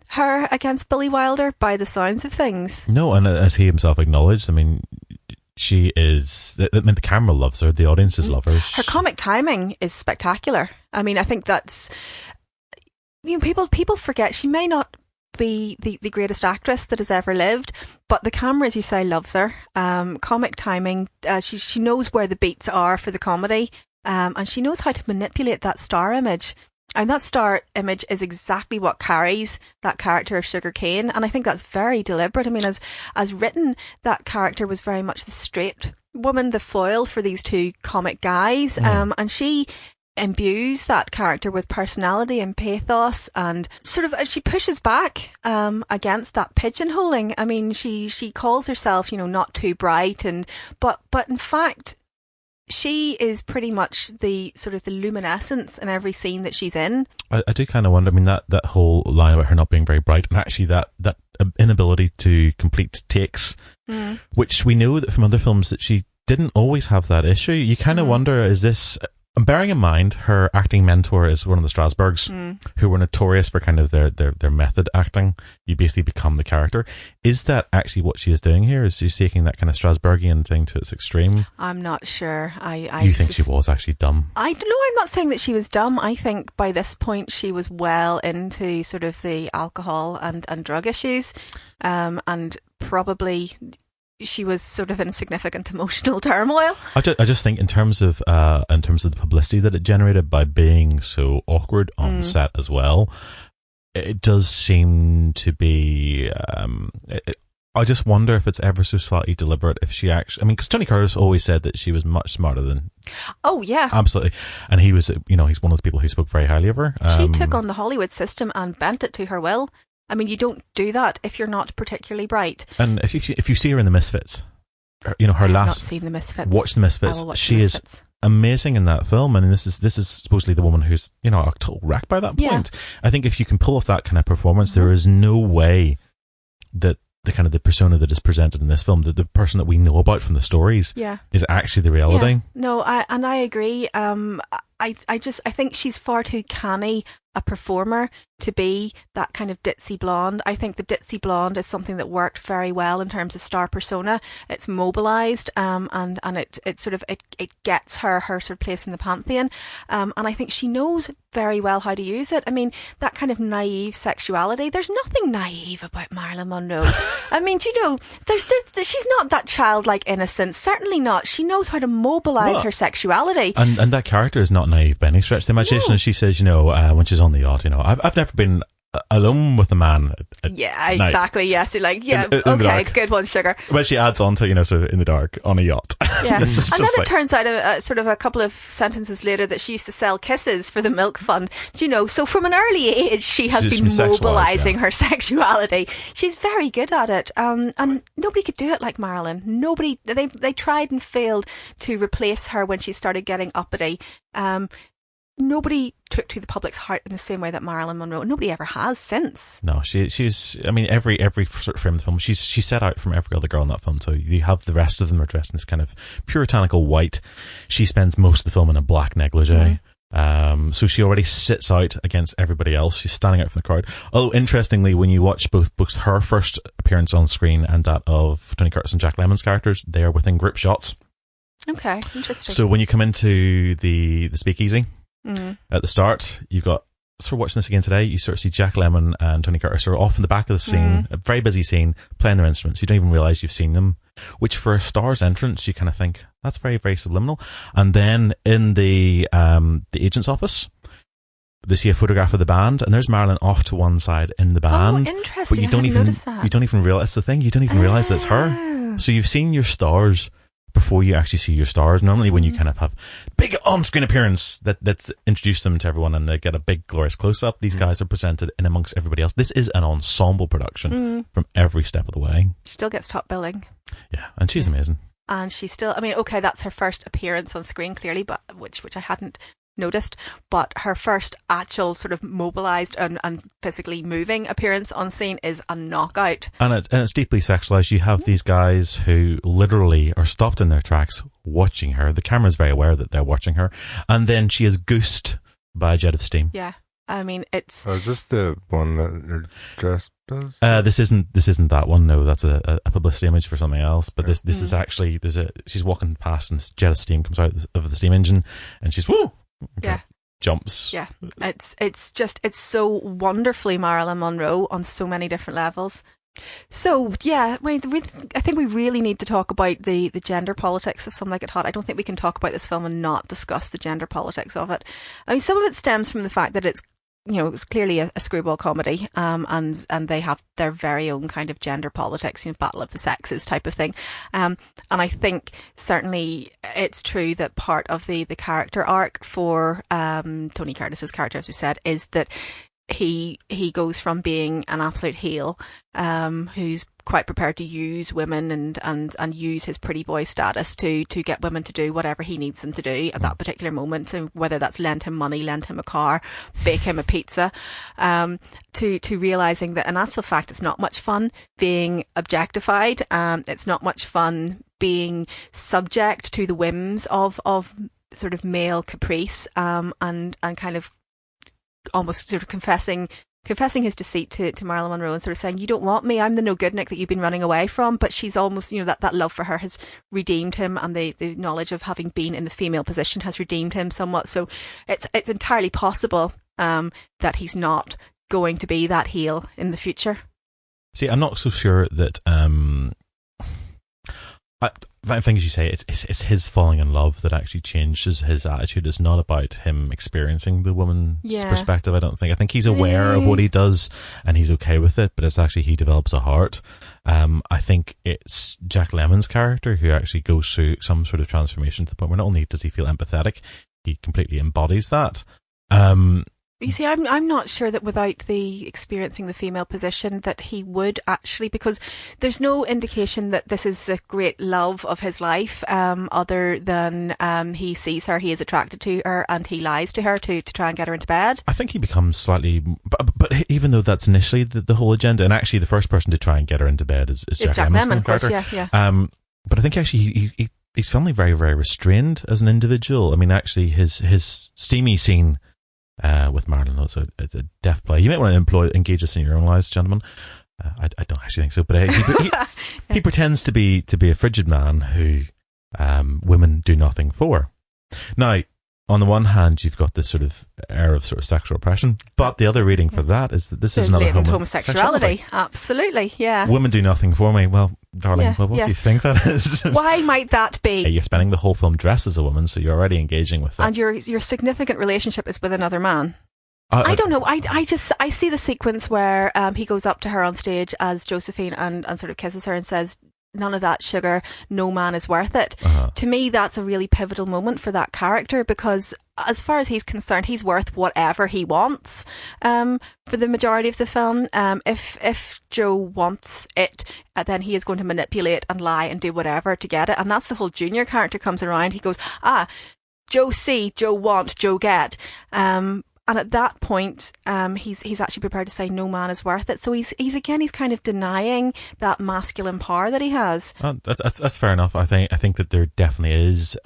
C: her against Billy Wilder by the sounds of things.
D: No, and as he himself acknowledged, I mean, she is, I mean, the camera loves her, the audiences love her.
C: Her comic timing is spectacular. I mean, I think that's, you know, people forget she may not be the greatest actress that has ever lived, but the camera, as you say, loves her. Comic timing, she knows where the beats are for the comedy, and she knows how to manipulate that star image. And that star image is exactly what carries that character of Sugar Cane. And I think that's very deliberate. I mean, as written, that character was very much the straight woman, the foil for these two comic guys. And she imbues that character with personality and pathos, and sort of she pushes back against that pigeonholing. I mean, she calls herself, you know, not too bright, but in fact, she is pretty much the sort of the luminescence in every scene that she's in.
D: I do kind of wonder, I mean, that whole line about her not being very bright, and actually that inability to complete takes, which we know that from other films that she didn't always have that issue. You kind of wonder, is this... And bearing in mind, her acting mentor is one of the Strasbergs, who were notorious for kind of their method acting. You basically become the character. Is that actually what she is doing here? Is she taking that kind of Strasbergian thing to its extreme?
C: I'm not sure.
D: You think she was actually dumb?
C: I'm not saying that she was dumb. I think by this point she was well into sort of the alcohol and drug issues, and probably she was sort of in significant emotional turmoil.
D: I just think in terms of the publicity that it generated by being so awkward on set as well, it does seem to be. I just wonder if it's ever so slightly deliberate. If she actually, I mean, because Tony Curtis always said that she was much smarter than.
C: Oh yeah,
D: absolutely, and he was, he's one of those people who spoke very highly of her.
C: She took on the Hollywood system and bent it to her will. I mean, you don't do that if you're not particularly bright.
D: And if you see her in The Misfits, her last. I've
C: not seen The Misfits.
D: Watch The Misfits. She is amazing in that film, and this is supposedly the woman who's a total wreck by that point. Yeah. I think if you can pull off that kind of performance, there is no way that the persona that is presented in this film, the person that we know about from the stories, is actually the reality.
C: Yeah. No, I agree. I think she's far too canny a performer to be that kind of ditzy blonde. I think the ditzy blonde is something that worked very well in terms of star persona. It's mobilized, and it gets her sort of place in the pantheon. And I think she knows very well how to use it. I mean, that kind of naive sexuality, there's nothing naive about Marilyn Monroe. I mean, she's not that childlike innocence. Certainly not. She knows how to mobilize her sexuality.
D: And that character is not naive by any stretch of the imagination. And she says, when she's on the yacht, I've never been alone with a man at
C: exactly
D: night.
C: Yes, you're like, okay, good one, sugar.
D: But she adds on to sort of in the dark on a yacht.
C: Yeah. And then it turns out sort of a couple of sentences later that she used to sell kisses for the milk fund. So from an early age she has been mobilising her sexuality. She's very good at it, and nobody could do it like Marilyn. Nobody. They tried and failed to replace her when she started getting uppity. Nobody took to the public's heart in the same way that Marilyn Monroe. Nobody ever has since.
D: No, she's. I mean, every sort of frame of the film, she's set out from every other girl in that film. So you have the rest of them are dressed in this kind of puritanical white. She spends most of the film in a black negligee. So she already sits out against everybody else. She's standing out from the crowd. Although interestingly, when you watch both her first appearance on screen and that of Tony Curtis and Jack Lemmon's characters, they are within group shots.
C: Okay, interesting.
D: So when you come into the speakeasy. At the start, you've got, sort of watching this again today, you sort of see Jack Lemmon and Tony Curtis are off in the back of the scene, a very busy scene, playing their instruments. You don't even realise you've seen them, which for a star's entrance, you kind of think, that's very, very subliminal. And then in the agent's office, they see a photograph of the band, and there's Marilyn off to one side in the band.
C: Oh, interesting.
D: But you don't even realise, that's the thing, you don't even realise that it's her. So you've seen your stars before you actually see your stars. Normally when you kind of have big on-screen appearance that introduce them to everyone and they get a big glorious close-up, these guys are presented in amongst everybody else. This is an ensemble production from every step of the way.
C: She still gets top billing.
D: Yeah, and she's amazing.
C: And she's still, I mean, okay, that's her first appearance on screen, clearly, but which I hadn't noticed, but her first actual sort of mobilised and physically moving appearance on scene is a knockout. And
D: it's deeply sexualised. You have these guys who literally are stopped in their tracks watching her. The camera's very aware that they're watching her. And then she is goosed by a jet of steam.
C: Yeah. I mean, it's...
E: Oh, is this the one that they're dressed as?
D: This isn't that one. No, that's a publicity image for something else. But this is actually, she's walking past and this jet of steam comes out of the steam engine and she's, woo! Okay. Jumps.
C: Yeah, it's so wonderfully Marilyn Monroe on so many different levels. So yeah, I think we really need to talk about the gender politics of Some Like It Hot. I don't think we can talk about this film and not discuss the gender politics of it. I mean, some of it stems from the fact that it's clearly a screwball comedy, and they have their very own kind of gender politics, battle of the sexes type of thing. And I think certainly it's true that part of the character arc for Tony Curtis's character, as we said, is that he goes from being an absolute heel, who's quite prepared to use women and use his pretty boy status to get women to do whatever he needs them to do at that particular moment. So whether that's lend him money, lend him a car, bake him a pizza, to realizing that in actual fact it's not much fun being objectified. It's not much fun being subject to the whims of sort of male caprice, and kind of almost sort of confessing his deceit to Marilyn Monroe and sort of saying, you don't want me, I'm the no good Nick that you've been running away from. But she's almost, that love for her has redeemed him, and the knowledge of having been in the female position has redeemed him somewhat. So it's entirely possible that he's not going to be that heel in the future.
D: See, I'm not so sure that I think, as you say, it's his falling in love that actually changes his attitude. It's not about him experiencing the woman's perspective, I don't think. I think he's aware of what he does and he's okay with it, but it's actually he develops a heart. I think it's Jack Lemmon's character who actually goes through some sort of transformation to the point where not only does he feel empathetic, he completely embodies that.
C: You see, I'm not sure that without the experiencing the female position that he would actually, because there's no indication that this is the great love of his life, other than he sees her, he is attracted to her, and he lies to her to try and get her into bed. I
D: think he becomes slightly, but even though that's initially the whole agenda, and actually the first person to try and get her into bed is Jack Lemmon, of course, yeah. But I think actually he's finally very, very restrained as an individual. I mean, actually his steamy scene with Marilyn, it's a deft play. You might want to engage us in your own lives, gentlemen. I don't actually think so, but he pretends to be a frigid man who women do nothing for. Now, on the one hand, you've got this sort of air of sort of sexual oppression, but the other reading for that is that this is another homosexuality.
C: Absolutely, yeah.
D: Women do nothing for me. Well, darling, what do you think that is?
C: Why might that be?
D: You're spending the whole film dressed as a woman, so you're already engaging with it.
C: And your significant relationship is with another man. I don't know. I see the sequence where he goes up to her on stage as Josephine and sort of kisses her and says, "None of that sugar, no man is worth it." To me, that's a really pivotal moment for that character, because as far as he's concerned, he's worth whatever he wants for the majority of the film. If Joe wants it, then he is going to manipulate and lie and do whatever to get it. And that's the whole Junior character comes around. He goes, Joe see, Joe want, Joe get. And at that point, he's actually prepared to say no man is worth it. So he's kind of denying that masculine power that he has.
D: That's fair enough. I think that there definitely is.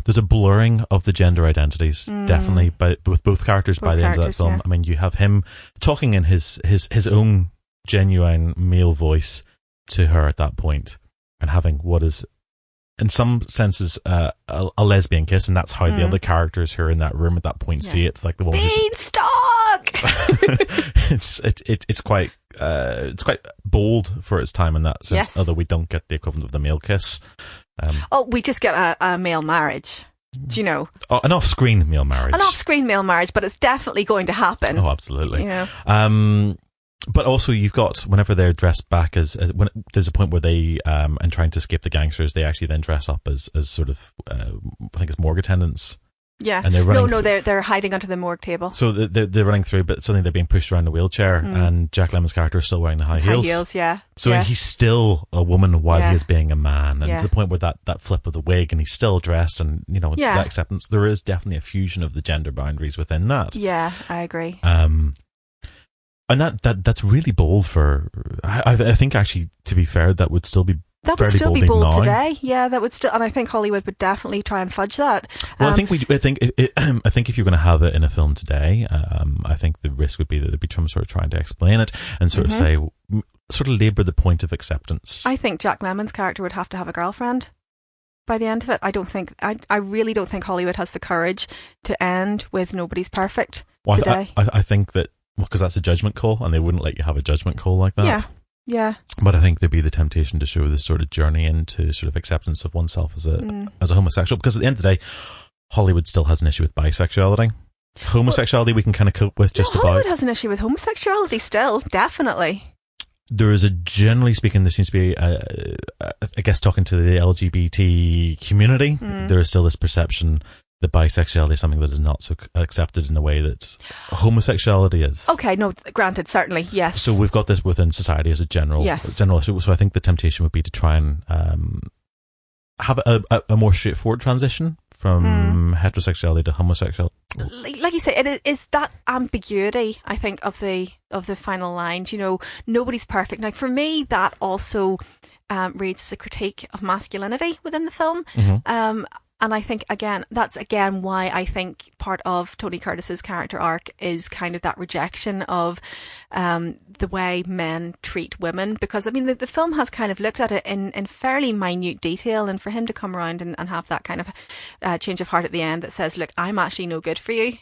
D: There's a blurring of the gender identities, definitely, but with both characters by the end of that film. Yeah. I mean, you have him talking in his own genuine male voice to her at that point, and having what is, in some senses, a lesbian kiss, and that's how the other characters who are in that room at that point see it. It's like the woman
C: Beanstalk!
D: It's quite bold for its time in that sense. Yes. Although we don't get the equivalent of the male kiss.
C: We just get a male marriage. Do you know?
D: An off-screen male marriage.
C: An off-screen male marriage, but it's definitely going to happen.
D: Oh, absolutely.
C: You know?
D: But also you've got, whenever they're dressed back as when there's a point where they, and trying to escape the gangsters, they actually then dress up as sort of, I think it's morgue attendants.
C: Yeah.
D: And they're running
C: they're hiding under the morgue table.
D: So they're running through, but suddenly they're being pushed around the wheelchair, and Jack Lemmon's character is still wearing the high heels.
C: High heels, yeah.
D: So he's still a woman while he is being a man, and to the point where that flip of the wig, and he's still dressed, and that acceptance. There is definitely a fusion of the gender boundaries within that.
C: Yeah, I agree.
D: And that's really bold for. I think actually, to be fair, that would still be.
C: That would still be bold today. Yeah, that would still, and I think Hollywood would definitely try and fudge that.
D: Well, I think if you're going to have it in a film today, I think the risk would be that there'd be some sort of trying to explain it and sort of say, sort of labour the point of acceptance.
C: I think Jack Lemmon's character would have to have a girlfriend by the end of it. I really don't think Hollywood has the courage to end with Nobody's Perfect today.
D: I think that, because that's a judgment call, and they wouldn't let you have a judgment call like that.
C: Yeah.
D: But I think there'd be the temptation to show this sort of journey into sort of acceptance of oneself as a homosexual, because at the end of the day, Hollywood still has an issue with bisexuality. Homosexuality we can kind of cope with just about.
C: Hollywood has an issue with homosexuality still, definitely.
D: There is generally speaking, there seems to be, I guess, talking to the LGBT community, there is still this perception that bisexuality is something that is not so accepted in a way that homosexuality is. Okay, no, granted, certainly, yes. So we've got this within society as a general issue. So I think the temptation would be to try and have a more straightforward transition from heterosexuality to homosexuality. Like you say, it is that ambiguity, I think, of the final line. Nobody's perfect. Now, for me, that also reads as a critique of masculinity within the film. And I think, that's why I think part of Tony Curtis's character arc is kind of that rejection of the way men treat women. Because, I mean, the film has kind of looked at it in fairly minute detail. And for him to come around and have that kind of change of heart at the end that says, look, I'm actually no good for you.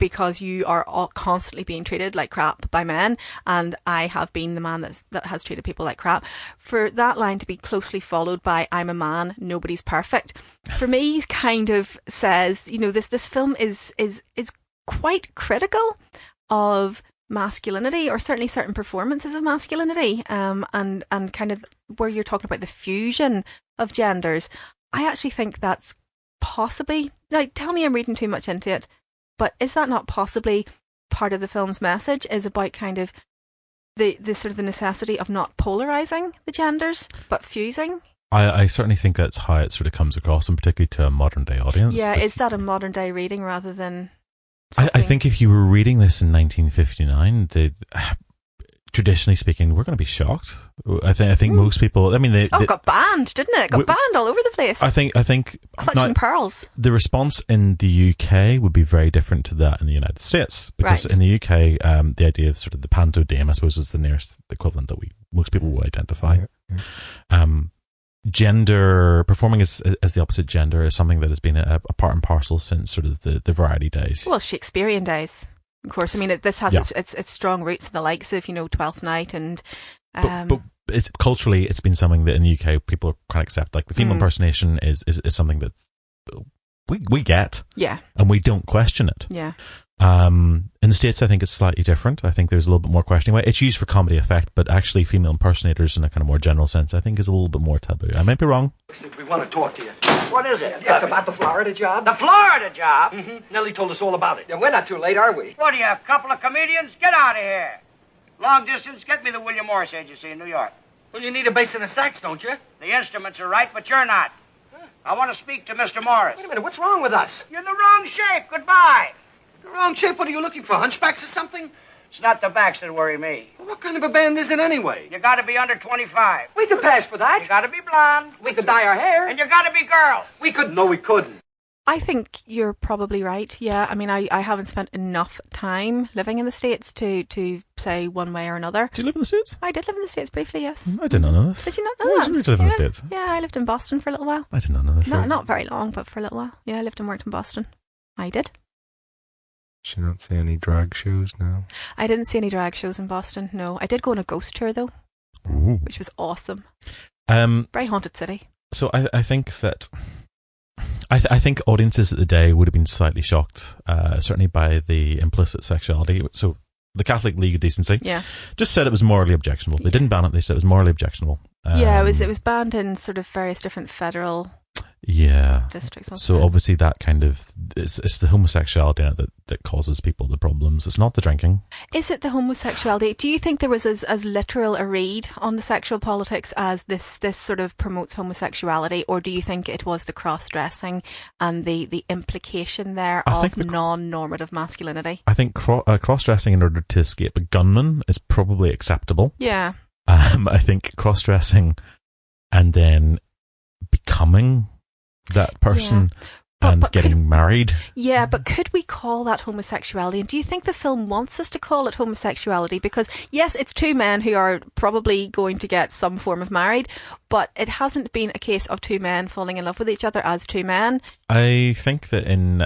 C: because you are all constantly being treated like crap by men, and I have been the man that has treated people like crap. For that line to be closely followed by "I'm a man, nobody's perfect," for me kind of says, this film is quite critical of masculinity, or certainly certain performances of masculinity, and kind of where you're talking about the fusion of genders. I actually think that's possibly, like, tell me I'm reading too much into it, but is that not possibly part of the film's message, is about kind of the sort of the necessity of not polarizing the genders but fusing?
D: I certainly think that's how it sort of comes across, and particularly to a modern day audience.
C: Yeah, is that a modern day reading rather than
D: I think if you were reading this in 1959, traditionally speaking, we're going to be shocked. I think most people. I mean, it
C: got banned, didn't it? It got banned all over the place.
D: I think.
C: Clutching pearls.
D: The response in the UK would be very different to that in the United States, because in the UK, the idea of sort of the panto dame, I suppose, is the nearest equivalent that most people will identify. Yeah. Gender, performing as the opposite gender, is something that has been a part and parcel since sort of the variety days.
C: Well, Shakespearean days, of course. I mean, this has its strong roots in the likes of, Twelfth Night and.
D: But it's culturally, it's been something that in the UK people can't accept. Like the female impersonation is something that we get, and we don't question it.
C: Yeah.
D: In the States, I think it's slightly different. I think there's a little bit more questioning. It's used for comedy effect, but actually female impersonators in a kind of more general sense, I think, is a little bit more taboo. I might be wrong.
A: We want to talk to you.
B: What is it?
A: It's about the Florida job.
B: The Florida job?
A: Mm-hmm. Nellie told us all about it.
G: Yeah, we're not too late, are we?
B: What are you, a couple of comedians? Get out of here. Long distance, get me the William Morris Agency in New York.
A: Well, you need a bass and a sax, don't you?
B: The instruments are right, but you're not. I want to speak to Mr. Morris.
A: Wait a minute, what's wrong with us?
B: You're the wrong shape. Goodbye.
A: The wrong shape? What are you looking for, hunchbacks or something?
B: It's not the backs that worry me.
A: Well, what kind of a band is it anyway?
B: You got to be under 25.
G: We could pass for that.
B: You got to be blonde.
G: We could dye our hair.
B: And you got to be girls.
A: We could. No, we couldn't.
C: I think you're probably right. Yeah, I mean, I haven't spent enough time living in the States to say one way or another.
D: Do you live in the States?
C: I did live in the States briefly, yes.
D: I did not know this.
C: Did you not know that?
D: Did you live in the States?
C: Yeah, I lived in Boston for a little while.
D: I did not know this.
C: Not very long, but for a little while. Yeah, I lived and worked in Boston. I did.
E: Did you not see any drag shows now?
C: I didn't see any drag shows in Boston, no. I did go on a ghost tour, though, which was awesome. Very haunted city.
D: So I think that... I think audiences at the day would have been slightly shocked, certainly by the implicit sexuality. So the Catholic League of Decency just said it was morally objectionable. They didn't ban it, they said it was morally objectionable.
C: It was banned in sort of various different federal districts.
D: So obviously that kind of, it's the homosexuality in it that causes people the problems. It's not the drinking.
C: Is it the homosexuality? Do you think there was as literal a read on the sexual politics as this sort of promotes homosexuality, or do you think it was the cross-dressing and the implication there of non-normative masculinity?
D: I think cross-dressing in order to escape a gunman is probably acceptable.
C: Yeah.
D: I think cross-dressing and then becoming that person and getting married.
C: Yeah, but could we call that homosexuality? And do you think the film wants us to call it homosexuality? Because, yes, it's two men who are probably going to get some form of married, but it hasn't been a case of two men falling in love with each other as two men.
D: I think that in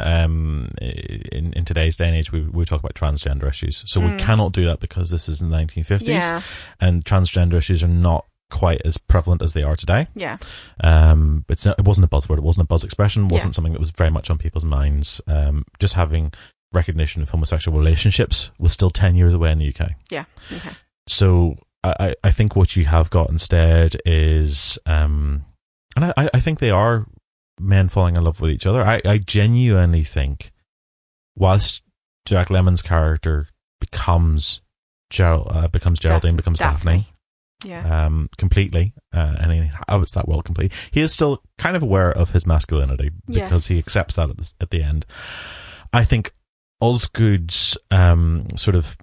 D: today's day and age, we talk about transgender issues. So we cannot do that because this is in the 1950s, and transgender issues are not quite as prevalent as they are today.
C: Yeah.
D: It wasn't a buzzword. It wasn't a buzz expression. It wasn't something that was very much on people's minds. Just having recognition of homosexual relationships was still 10 years away in the UK.
C: Yeah. Okay.
D: So I think what you have got instead is, and I think they are men falling in love with each other. I genuinely think whilst Jack Lemmon's character becomes Geraldine, becomes Daphne.
C: Yeah.
D: Completely, and he inhabits that world completely. He is still kind of aware of his masculinity because he accepts that at the end. I think Osgood's sort of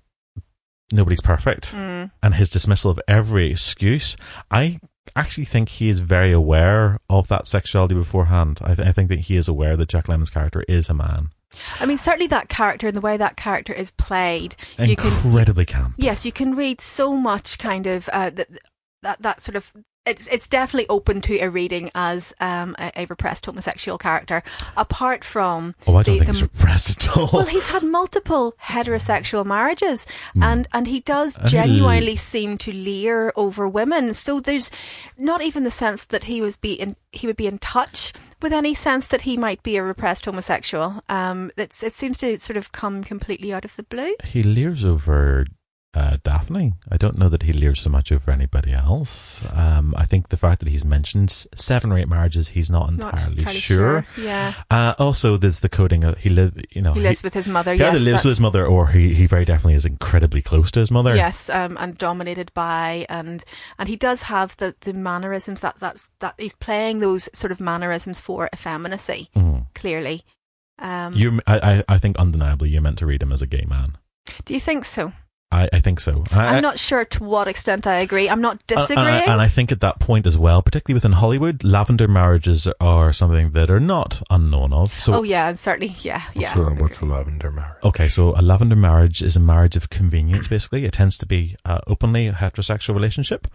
D: nobody's perfect and his dismissal of every excuse. I actually think he is very aware of that sexuality beforehand. I think that he is aware that Jack Lemmon's character is a man.
C: I mean, certainly that character and the way that character is played,
D: incredibly camp.
C: Yes, you can read so much kind of that sort of it's definitely open to a reading as a repressed homosexual character. Apart from,
D: I don't think he's repressed at all.
C: Well, he's had multiple heterosexual marriages, and he does genuinely seem to leer over women. So there's not even the sense that he would be in touch with any sense that he might be a repressed homosexual. It seems to sort of come completely out of the blue.
D: He leers over Daphne. I don't know that he leers so much over anybody else. I think the fact that he's mentioned 7 or 8 marriages, he's not entirely sure.
C: Yeah.
D: Also, there's the coding of he lives
C: with his mother.
D: He either
C: yes,
D: lives with his mother, or he very definitely is incredibly close to his mother.
C: Yes, and dominated by, and he does have the mannerisms that he's playing those sort of mannerisms for effeminacy. Clearly.
D: I think undeniably you're meant to read him as a gay man.
C: Do you think so?
D: I think so.
C: I'm not sure to what extent I agree. I'm not disagreeing.
D: And I think at that point as well, particularly within Hollywood, lavender marriages are something that are not unknown of. So,
C: and certainly, yeah.
E: What's a lavender marriage?
D: Okay, so a lavender marriage is a marriage of convenience, basically. It tends to be openly a heterosexual relationship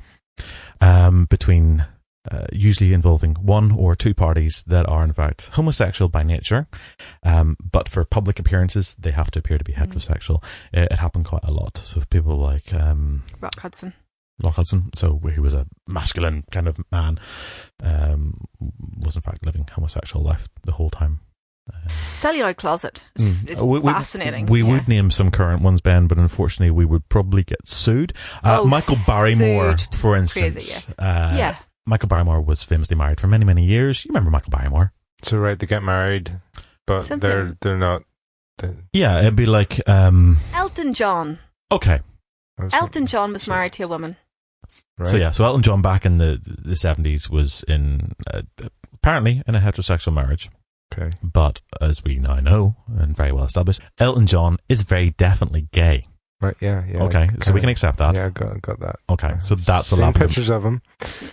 D: between... usually involving 1 or 2 parties that are in fact homosexual by nature, but for public appearances they have to appear to be heterosexual. It happened quite a lot. So people like
C: Rock Hudson,
D: so he was a masculine kind of man, was in fact living homosexual life the whole time.
C: Celluloid Closet is fascinating.
D: We would name some current ones, Ben, but unfortunately we would probably get sued. Michael Barrymore, for instance.
C: Crazy,
D: Michael Barrymore was famously married for many, many years. You remember Michael Barrymore?
E: So they get married, but they're not.
D: Yeah, it'd be like
C: Elton John.
D: Okay.
C: Elton John was married to a woman.
E: Right.
D: So Elton John back in the 70s was apparently in a heterosexual marriage.
E: Okay.
D: But as we now know, and very well established, Elton John is very definitely gay.
E: Right, yeah.
D: Okay, so we can accept that.
E: Yeah, got that.
D: Okay, so that's
E: Seen
D: a lavender.
E: pictures of him.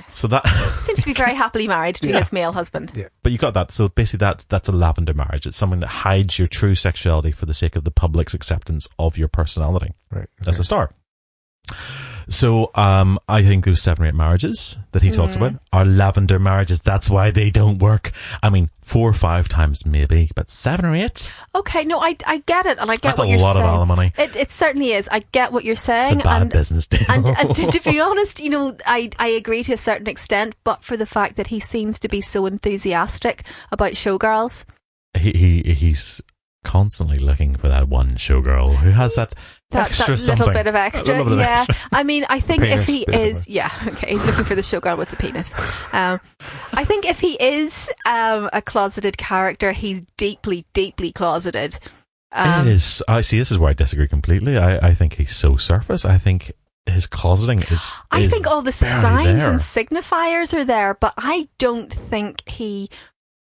D: So that
C: seems to be very happily married to his male husband.
E: Yeah.
D: But you got that. So basically that's a lavender marriage. It's something that hides your true sexuality for the sake of the public's acceptance of your personality.
E: Right.
D: As a star. So I think those 7 or 8 marriages that he talks about are lavender marriages. That's why they don't work. I mean, 4 or 5 times maybe, but 7 or 8?
C: Okay, no, I get it, and I get what you're saying.
D: That's a lot of alimony.
C: It certainly is. I get what you're saying.
D: It's a bad business deal.
C: And to be honest, I agree to a certain extent, but for the fact that he seems to be so enthusiastic about showgirls.
D: He's constantly looking for that one showgirl who has that extra
C: little bit of extra.
D: Extra.
C: I mean, I think
E: penis,
C: if he
E: basically.
C: is, he's looking for the showgirl with the penis. I think if he is a closeted character, he's deeply, deeply closeted.
D: It is. I see. This is where I disagree completely. I think he's so surface. I think his closeting is.
C: I think all the
D: signs
C: and signifiers are there, but I don't think he.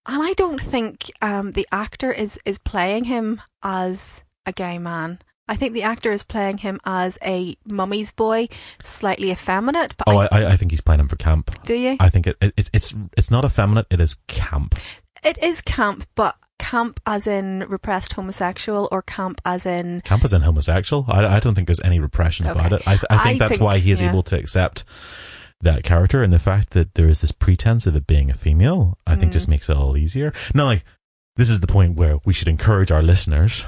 C: And I don't think the actor is playing him as a gay man. I think the actor is playing him as a mummy's boy, slightly effeminate. But
D: I think he's playing him for camp.
C: Do you?
D: I think it's not effeminate. It is camp.
C: It is camp, but camp as in repressed homosexual, or camp as in
D: homosexual. I don't think there's any repression about it. I think that's why he is able to accept that character, and the fact that there is this pretense of it being a female, I think just makes it all easier. Now, this is the point where we should encourage our listeners,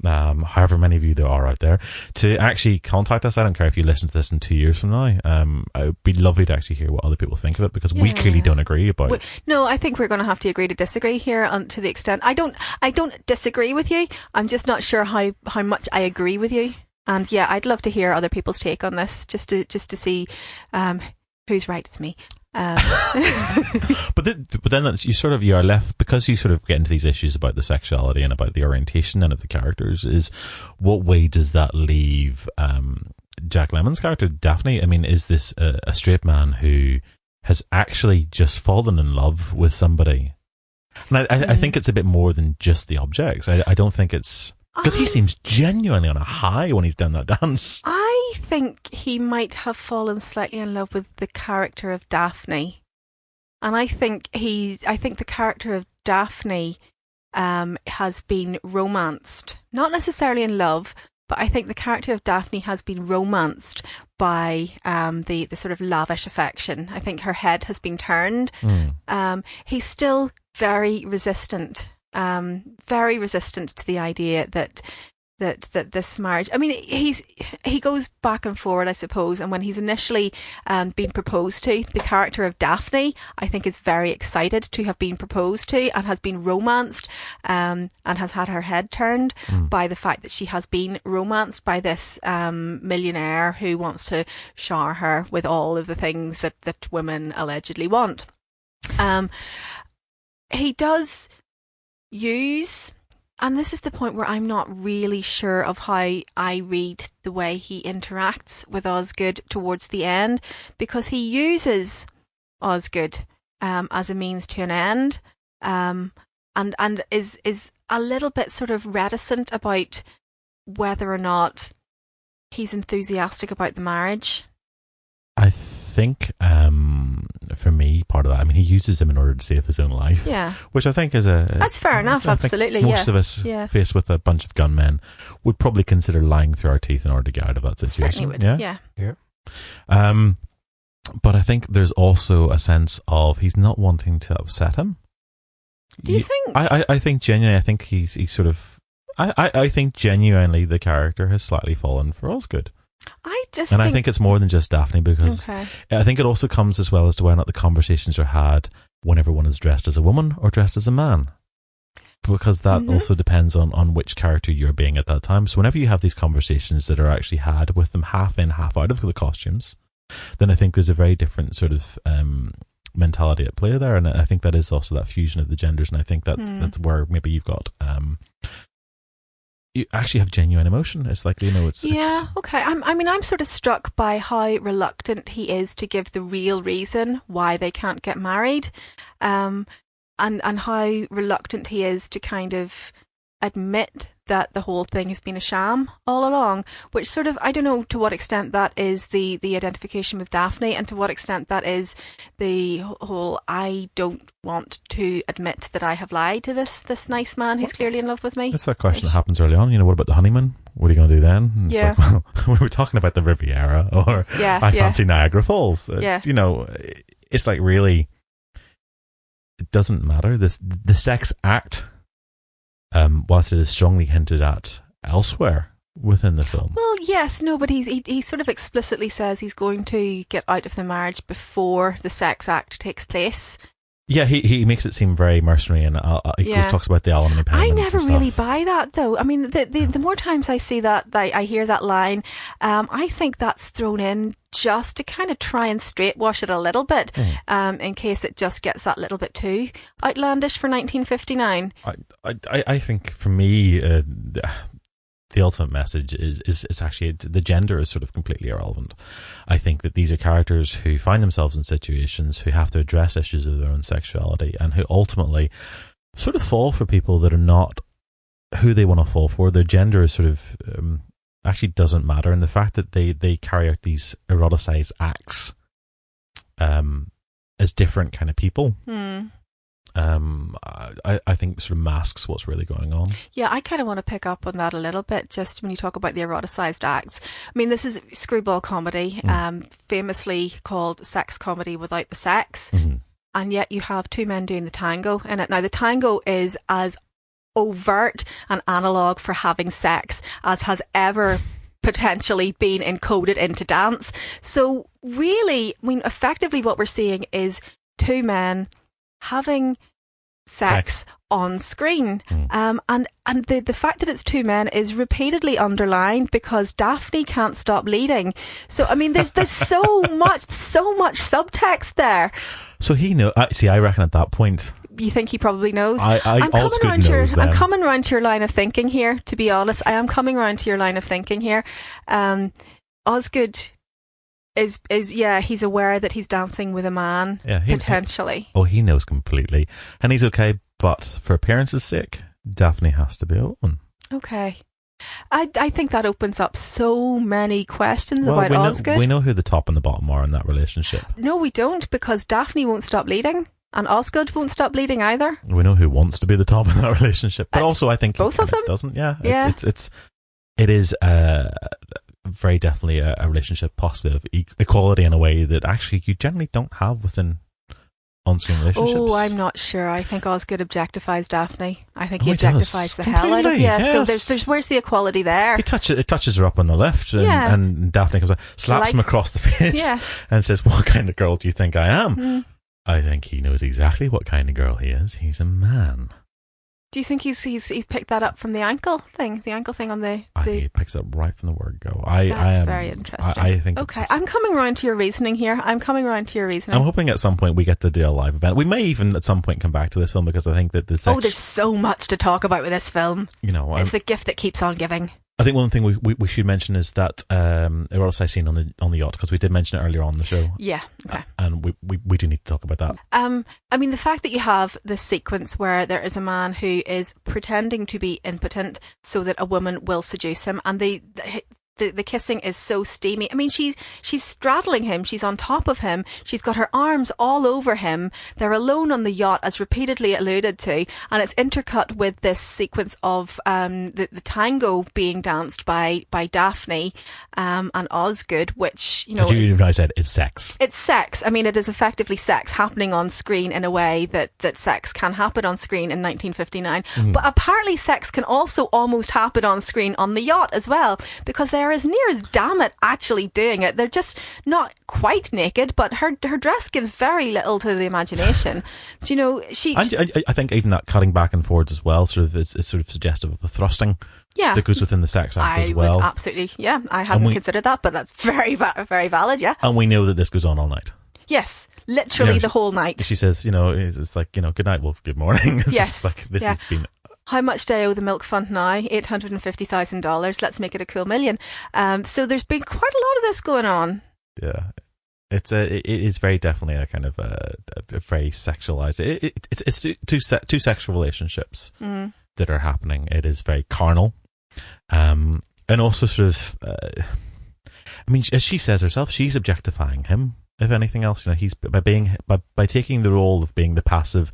D: however many of you there are out there, to actually contact us. I don't care if you listen to this in 2 years from now. It would be lovely to actually hear what other people think of it, because we clearly don't agree about it.
C: No, I think we're going to have to agree to disagree here, to the extent I don't disagree with you. I'm just not sure how much I agree with you. And I'd love to hear other people's take on this, just to see who's right. It's me.
D: But then you are left, because you sort of get into these issues about the sexuality and about the orientation and of the characters. Is what way does that leave Jack Lemmon's character Daphne? I mean, is this a straight man who has actually just fallen in love with somebody? And I think it's a bit more than just the objects. I don't think it's. Because he seems genuinely on a high when he's done that dance.
C: I think he might have fallen slightly in love with the character of Daphne. And I think the character of Daphne has been romanced. Not necessarily in love, but I think the character of Daphne has been romanced by the sort of lavish affection. I think her head has been turned. He's still very resistant to the idea that this marriage, I mean, he goes back and forward, I suppose, and when he's initially been proposed to, the character of Daphne, I think, is very excited to have been proposed to and has been romanced and has had her head turned by the fact that she has been romanced by this millionaire who wants to shower her with all of the things that women allegedly want. He does use... And this is the point where I'm not really sure of how I read the way he interacts with Osgood towards the end, because he uses Osgood as a means to an end, and is a little bit sort of reticent about whether or not he's enthusiastic about the marriage.
D: I think, for me, part of that, I mean, he uses him in order to save his own life.
C: Yeah.
D: Which I think is
C: that's fair enough, absolutely.
D: Most of us, faced with a bunch of gunmen, would probably consider lying through our teeth in order to get out of that situation.
C: Certainly would, yeah.
D: But I think there's also a sense of he's not wanting to upset him.
C: Do you think?
D: I think genuinely, I think he's sort of... I think genuinely the character has slightly fallen for Osgood. I think it's more than just Daphne, because I think it also comes as well as to whether or not the conversations are had when everyone is dressed as a woman or dressed as a man, because that also depends on which character you're being at that time. So whenever you have these conversations that are actually had with them half in, half out of the costumes, then I think there's a very different sort of mentality at play there, and I think that is also that fusion of the genders, and I think that's where maybe you've got you actually have genuine emotion. It's like, okay.
C: I'm sort of struck by how reluctant he is to give the real reason why they can't get married, and how reluctant he is to kind of admit that the whole thing has been a sham all along, which sort of, I don't know to what extent that is the identification with Daphne, and to what extent that is the whole, I don't want to admit that I have lied to this nice man who's clearly in love with me.
D: It's that question that happens early on, what about the honeymoon? What are you going to do then? And it's like, well, we were talking about the Riviera, or I fancy Niagara Falls. It's like, really, it doesn't matter. The sex act, whilst it is strongly hinted at elsewhere within the film.
C: Well, yes, no, but he sort of explicitly says he's going to get out of the marriage before the sex act takes place.
D: Yeah, he makes it seem very mercenary, and he talks about the alimony payments.
C: I never really buy that, though. I mean, the more times I see that, I hear that line, I think that's thrown in just to kind of try and straightwash it a little bit, in case it just gets that little bit too outlandish for 1959.
D: I think for me, the ultimate message is actually the gender is sort of completely irrelevant. I think that these are characters who find themselves in situations who have to address issues of their own sexuality, and who ultimately sort of fall for people that are not who they want to fall for. Their gender is sort of actually doesn't matter, and the fact that they carry out these eroticized acts as different kind of people. I think sort of masks what's really going on. Yeah,
C: I kind of want to pick up on that a little bit, just when you talk about the eroticized acts. I mean, this is screwball comedy, famously called sex comedy without the sex, and yet you have two men doing the tango in it. Now, the tango is as overt an analogue for having sex as has ever potentially been encoded into dance. So really, I mean, effectively what we're seeing is two men having sex on screen, and the fact that it's two men is repeatedly underlined because Daphne can't stop leading. So I mean, there's so much subtext there.
D: So he know. I reckon at that point,
C: you think he probably knows.
D: I'm
C: coming around to your line of thinking here. To be honest, I am coming around to your line of thinking here. Osgood is he's aware that he's dancing with a man, potentially.
D: He knows completely, and he's okay. But for appearance's sake, Daphne has to be a woman.
C: Okay. I think that opens up so many questions about Osgood.
D: We know who the top and the bottom are in that relationship.
C: No, we don't, because Daphne won't stop leading, and Osgood won't stop leading either.
D: We know who wants to be the top in that relationship, but also I think
C: both of them
D: doesn't. Yeah. it is very definitely a relationship possibly of equality in a way that actually you generally don't have within on-screen relationships.
C: Oh, I'm not sure. I think Osgood objectifies Daphne. I think he
D: He does.
C: objectifies the hell out of
D: Completely,
C: Yeah, so
D: yes.
C: there's where's the equality there?
D: It touches her up on the left, and Daphne comes up, slaps him across the face,
C: Yes.
D: and says, "What kind of girl do you think I am?" I think he knows exactly what kind of girl he is. He's a man.
C: Do you think he's picked that up from the ankle thing on the?
D: I think he picks it up right from the word go.
C: That's very interesting.
D: I think.
C: Okay, I'm coming around to your reasoning here. I'm
D: hoping at some point we get to do a live event. We may even at some point come back to this film because I think that
C: there's so much to talk about with this film.
D: You know,
C: it's the gift that keeps on giving.
D: I think one thing we should mention is that eroticized on the yacht, because we did mention it earlier on the show.
C: Yeah, okay.
D: And we do need to talk about that.
C: I mean, the fact that you have this sequence where there is a man who is pretending to be impotent so that a woman will seduce him, and the kissing is so steamy. I mean, she's straddling him. She's on top of him. She's got her arms all over him. They're alone on the yacht, as repeatedly alluded to, and it's intercut with this sequence of the tango being danced by Daphne and Osgood, which
D: I said it's sex.
C: It's sex. I mean, it is effectively sex happening on screen in a way that sex can happen on screen in 1959. But apparently, sex can also almost happen on screen on the yacht as well, because they're as near as damn it actually doing it. They're just not quite naked, but her dress gives very little to the imagination. Do you know,
D: I think even that cutting back and forwards as well is sort of suggestive of the thrusting that goes within the sex act as well.
C: Absolutely, yeah. I hadn't considered that, but that's very, very valid, yeah.
D: And we know that this goes on all night.
C: Yes, literally the whole night.
D: She says, it's like, good night, well, good morning.
C: Yes.
D: Has been...
C: How much do I owe the milk fund now? $850,000. Let's make it a cool million. So there's been quite a lot of this going on.
D: Yeah, it is very definitely a kind of a very sexualized. It's two sexual relationships that are happening. It is very carnal, and also sort of. I mean, as she says herself, she's objectifying him. If anything else, he's by taking the role of being the passive,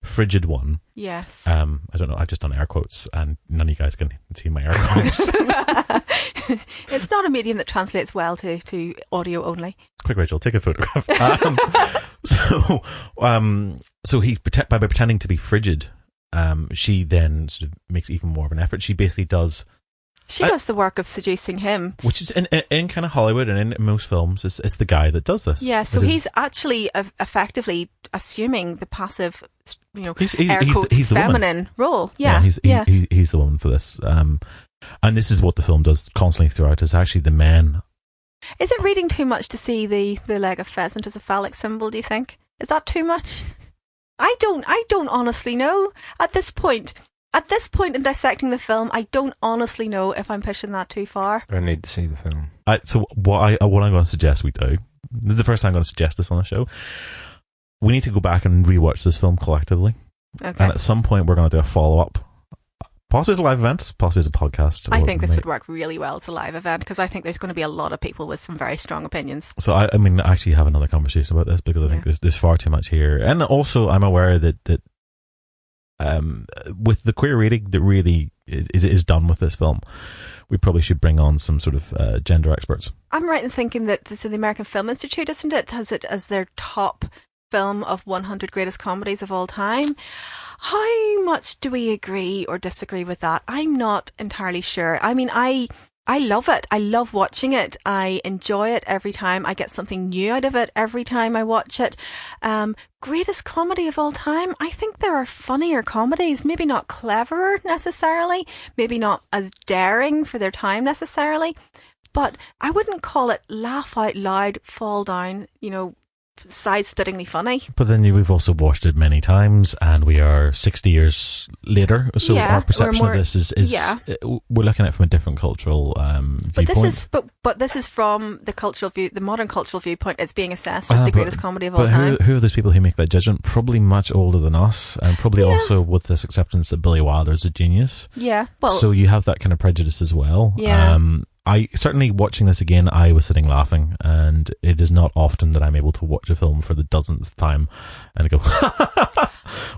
D: frigid one.
C: Yes.
D: I don't know, I've just done air quotes and none of you guys can see my air quotes.
C: It's not a medium that translates well to audio only.
D: Quick, Rachel, take a photograph. So he by pretending to be frigid, she then sort of makes even more of an effort. She basically does...
C: She does the work of seducing him. Which is
D: in kind of Hollywood and in most films, it's the guy that does this.
C: Yeah, so he's actually effectively assuming the passive,
D: he's the
C: feminine role. Yeah,
D: he's the woman for this. And this is what the film does constantly throughout, is actually the men.
C: Is it reading too much to see the leg of pheasant as a phallic symbol, do you think? Is that too much? I don't honestly know at this point. At this point in dissecting the film, I don't honestly know if I'm pushing that too far.
E: I need to see the film.
D: So what I'm going to suggest we do, this is the first time I'm going to suggest this on the show, we need to go back and rewatch this film collectively. Okay. And at some point we're going to do a follow-up. Possibly as a live event, possibly as a podcast.
C: I think this would work really well as a live event, because I think there's going to be a lot of people with some very strong opinions. So
D: I mean, actually have another conversation about this, because I think there's far too much here. And also I'm aware that with the queer reading that really is done with this film, we probably should bring on some sort of gender experts.
C: I'm right in thinking that the American Film Institute, isn't it, has it as their top film of 100 greatest comedies of all time. How much do we agree or disagree with that? I'm not entirely sure. I mean, I love it. I love watching it. I enjoy it every time. I get something new out of it every time I watch it. Greatest comedy of all time? I think there are funnier comedies, maybe not cleverer necessarily, maybe not as daring for their time necessarily, but I wouldn't call it laugh out loud, fall down, side-splittingly funny.
D: But then we've also watched it many times, and we are 60 years later, so our perception of this is we're looking at it from a different cultural viewpoint.
C: But this is from the cultural view, the modern cultural viewpoint. It's being assessed as the greatest comedy of all time.
D: Who are those people who make that judgment? Probably much older than us, and probably also with this acceptance that Billy Wilder's a genius.
C: Yeah, well,
D: so you have that kind of prejudice as well.
C: Yeah.
D: I certainly, watching this again, I was sitting laughing, and it is not often that I'm able to watch a film for the dozenth time and go,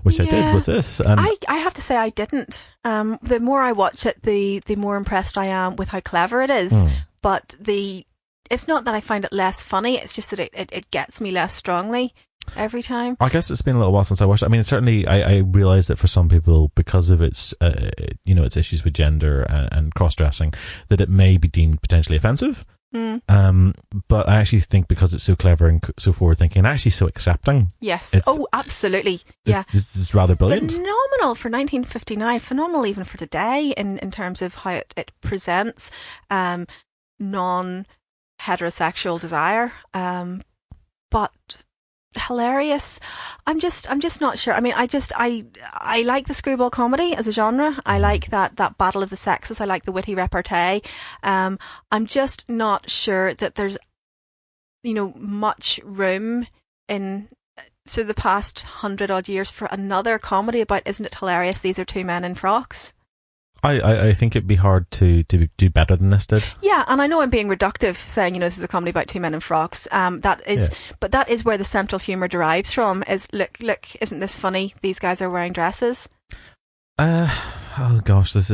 D: which I did with this. And
C: I have to say I didn't. The more I watch it, the more impressed I am with how clever it is. But it's not that I find it less funny, it's just that it gets me less strongly every time.
D: I guess it's been a little while since I watched it. I mean, certainly I realise that for some people, because of its its issues with gender and cross-dressing, that it may be deemed potentially offensive. But I actually think because it's so clever and so forward-thinking and actually so accepting.
C: Yes. Absolutely. Yeah.
D: It's rather brilliant.
C: Phenomenal for 1959. Phenomenal even for today in terms of how it presents non-heterosexual desire. But hilarious. I'm just not sure. I mean, I like the screwball comedy as a genre. I like that battle of the sexes. I like the witty repartee. I'm just not sure that there's much room in the past 100-odd years for another comedy about isn't it hilarious these are two men in frocks.
D: I think it'd be hard to do better than this did.
C: Yeah, and I know I'm being reductive saying, this is a comedy about two men in frocks. But that is where the central humour derives from, is look, isn't this funny? These guys are wearing dresses.
D: Oh gosh, this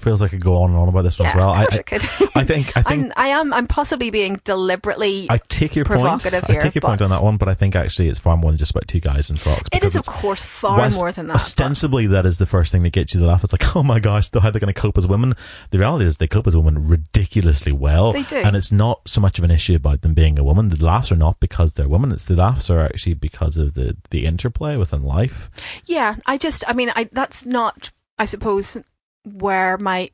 D: feels like I could go on and on about this one as well.
C: Of course it could.
D: I think
C: I'm possibly being deliberately
D: I take your point. I take your point on that one, but I think actually it's far more than just about two guys in frocks.
C: It is, of course, far more than that.
D: Ostensibly, that is the first thing that gets you to laugh. It's like, oh my gosh, how they're going to cope as women. The reality is they cope as women ridiculously well.
C: They do.
D: And it's not so much of an issue about them being a woman. The laughs are not because they're women. The laughs are actually because of the interplay within life.
C: Yeah, that's not, I suppose, where my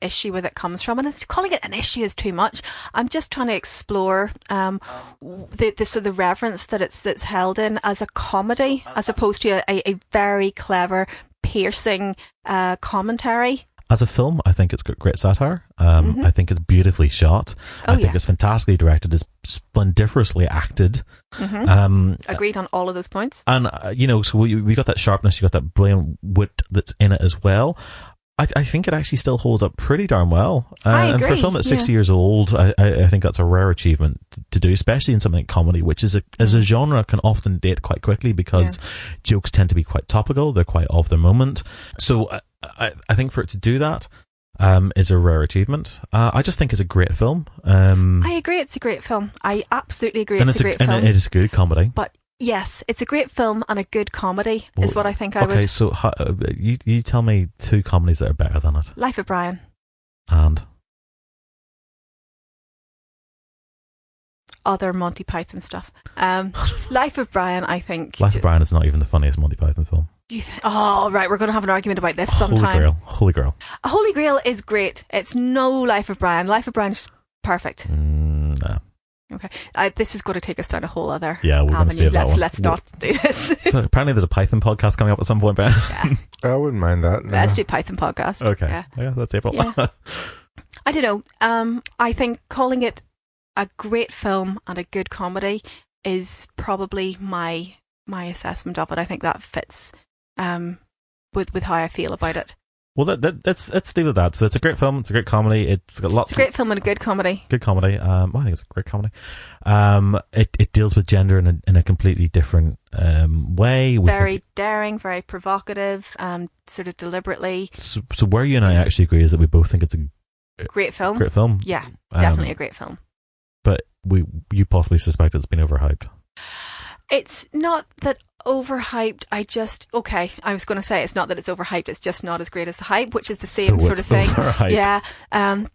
C: issue with it comes from, and it's calling it an issue is too much. I'm just trying to explore the reverence that's held in as a comedy, as opposed to a very clever, piercing commentary.
D: As a film, I think it's got great satire. I think it's beautifully shot. I think it's fantastically directed. It's splendiferously acted.
C: Agreed on all of those points.
D: And, so we got that sharpness, you got that brilliant wit that's in it as well. I think it actually still holds up pretty darn well.
C: I agree.
D: And for a film that's 60 years old, I think that's a rare achievement to do, especially in something like comedy, which is as a genre can often date quite quickly because jokes tend to be quite topical. They're quite of their moment. So I think for it to do that is a rare achievement. I just think it's a great film.
C: I agree, it's a great film. I absolutely agree, it's a great film.
D: And it is a good comedy.
C: But yes, it's a great film and a good comedy is what I think I would.
D: Okay, so you tell me two comedies that are better than it.
C: Life of Brian.
D: And?
C: Other Monty Python stuff. Life of Brian, I think.
D: Life of Brian is not even the funniest Monty Python film.
C: Right, we're going to have an argument about this sometime.
D: Holy Grail.
C: Holy Grail is great. It's no Life of Brian. Life of Brian is perfect.
D: No.
C: Okay, this is going to take us down a whole other
D: we're
C: avenue.
D: Going to save that one.
C: Let's not do this.
D: So apparently there's a Python podcast coming up at some point, Ben.
C: Yeah.
E: I wouldn't mind that. No.
C: Let's do Python podcast.
D: Okay. Yeah, that's April.
C: Yeah. I don't know. I think calling it a great film and a good comedy is probably my assessment of it. I think that fits with how I feel about it.
D: Well, let's deal with that. So it's a great film. It's a great comedy. It's got lots.
C: It's a great film and a good comedy.
D: Good comedy. I think it's a great comedy. It deals with gender in a completely different way.
C: Very daring, very provocative, sort of deliberately.
D: So where you and I actually agree is that we both think it's a
C: great film.
D: Great film.
C: Yeah, definitely a great film.
D: But you possibly suspect it's been overhyped.
C: It's not that overhyped. I was going to say it's not that it's overhyped, it's just not as great as the hype, which is the same sort of thing.
D: Overhyped.
C: Yeah.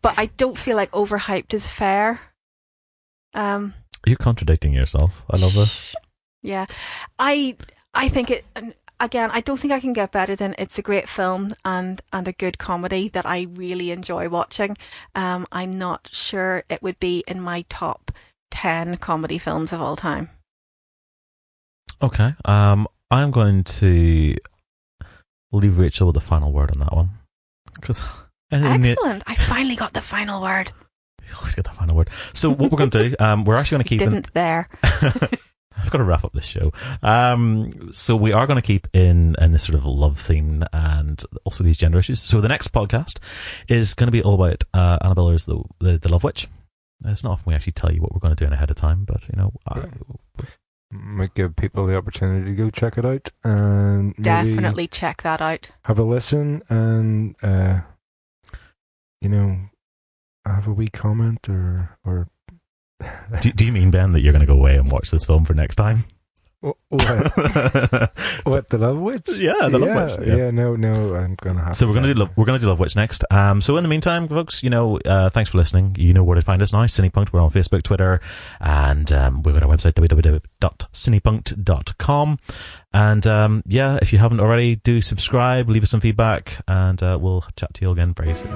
C: But I don't feel like overhyped is fair.
D: You're contradicting yourself. I love this.
C: Yeah. I think it, again, I don't think I can get better than it's a great film and a good comedy that I really enjoy watching. I'm not sure it would be in my top 10 comedy films of all time.
D: Okay. I'm going to leave Rachel with the final word on that one.
C: Excellent. I finally got the final word.
D: You always get the final word. So what we're going to do, we're actually going to keep...
C: Didn't there.
D: I've got to wrap up this show. So we are going to keep in this sort of love theme and also these gender issues. So the next podcast is going to be all about Annabelle is the Love Witch. It's not often we actually tell you what we're going to do ahead of time, but
E: might give people the opportunity to go check it out and maybe
C: Definitely check that out.
E: have a listen and have a wee comment or
D: Do you mean, Ben, that you're going to go away and watch this film for next time?
E: what the Love Witch?
D: Yeah, the Love Witch.
E: Yeah, no, I'm gonna have.
D: So we're gonna do Love Witch next. So in the meantime, folks, thanks for listening. You know where to find us now. Cinepunct. We're on Facebook, Twitter, and we've got our website www.cinepunct.com. And if you haven't already, do subscribe, leave us some feedback, and we'll chat to you again very soon.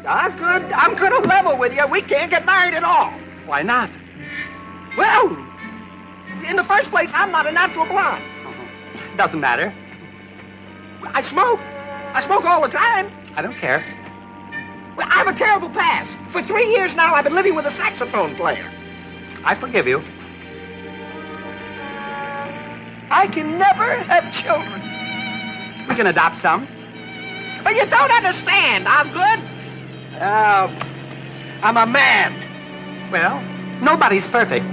G: Osgood, I'm gonna level with you. We can't get married at all.
B: Why not?
G: Well, in the first place, I'm not a natural blonde.
B: Doesn't matter.
G: I smoke. I smoke all the time.
B: I don't care.
G: Well, I have a terrible past. For 3 years now, I've been living with a saxophone player.
B: I forgive you.
G: I can never have children.
B: We can adopt some.
G: But you don't understand, Osgood. I'm a man.
B: Well, nobody's perfect.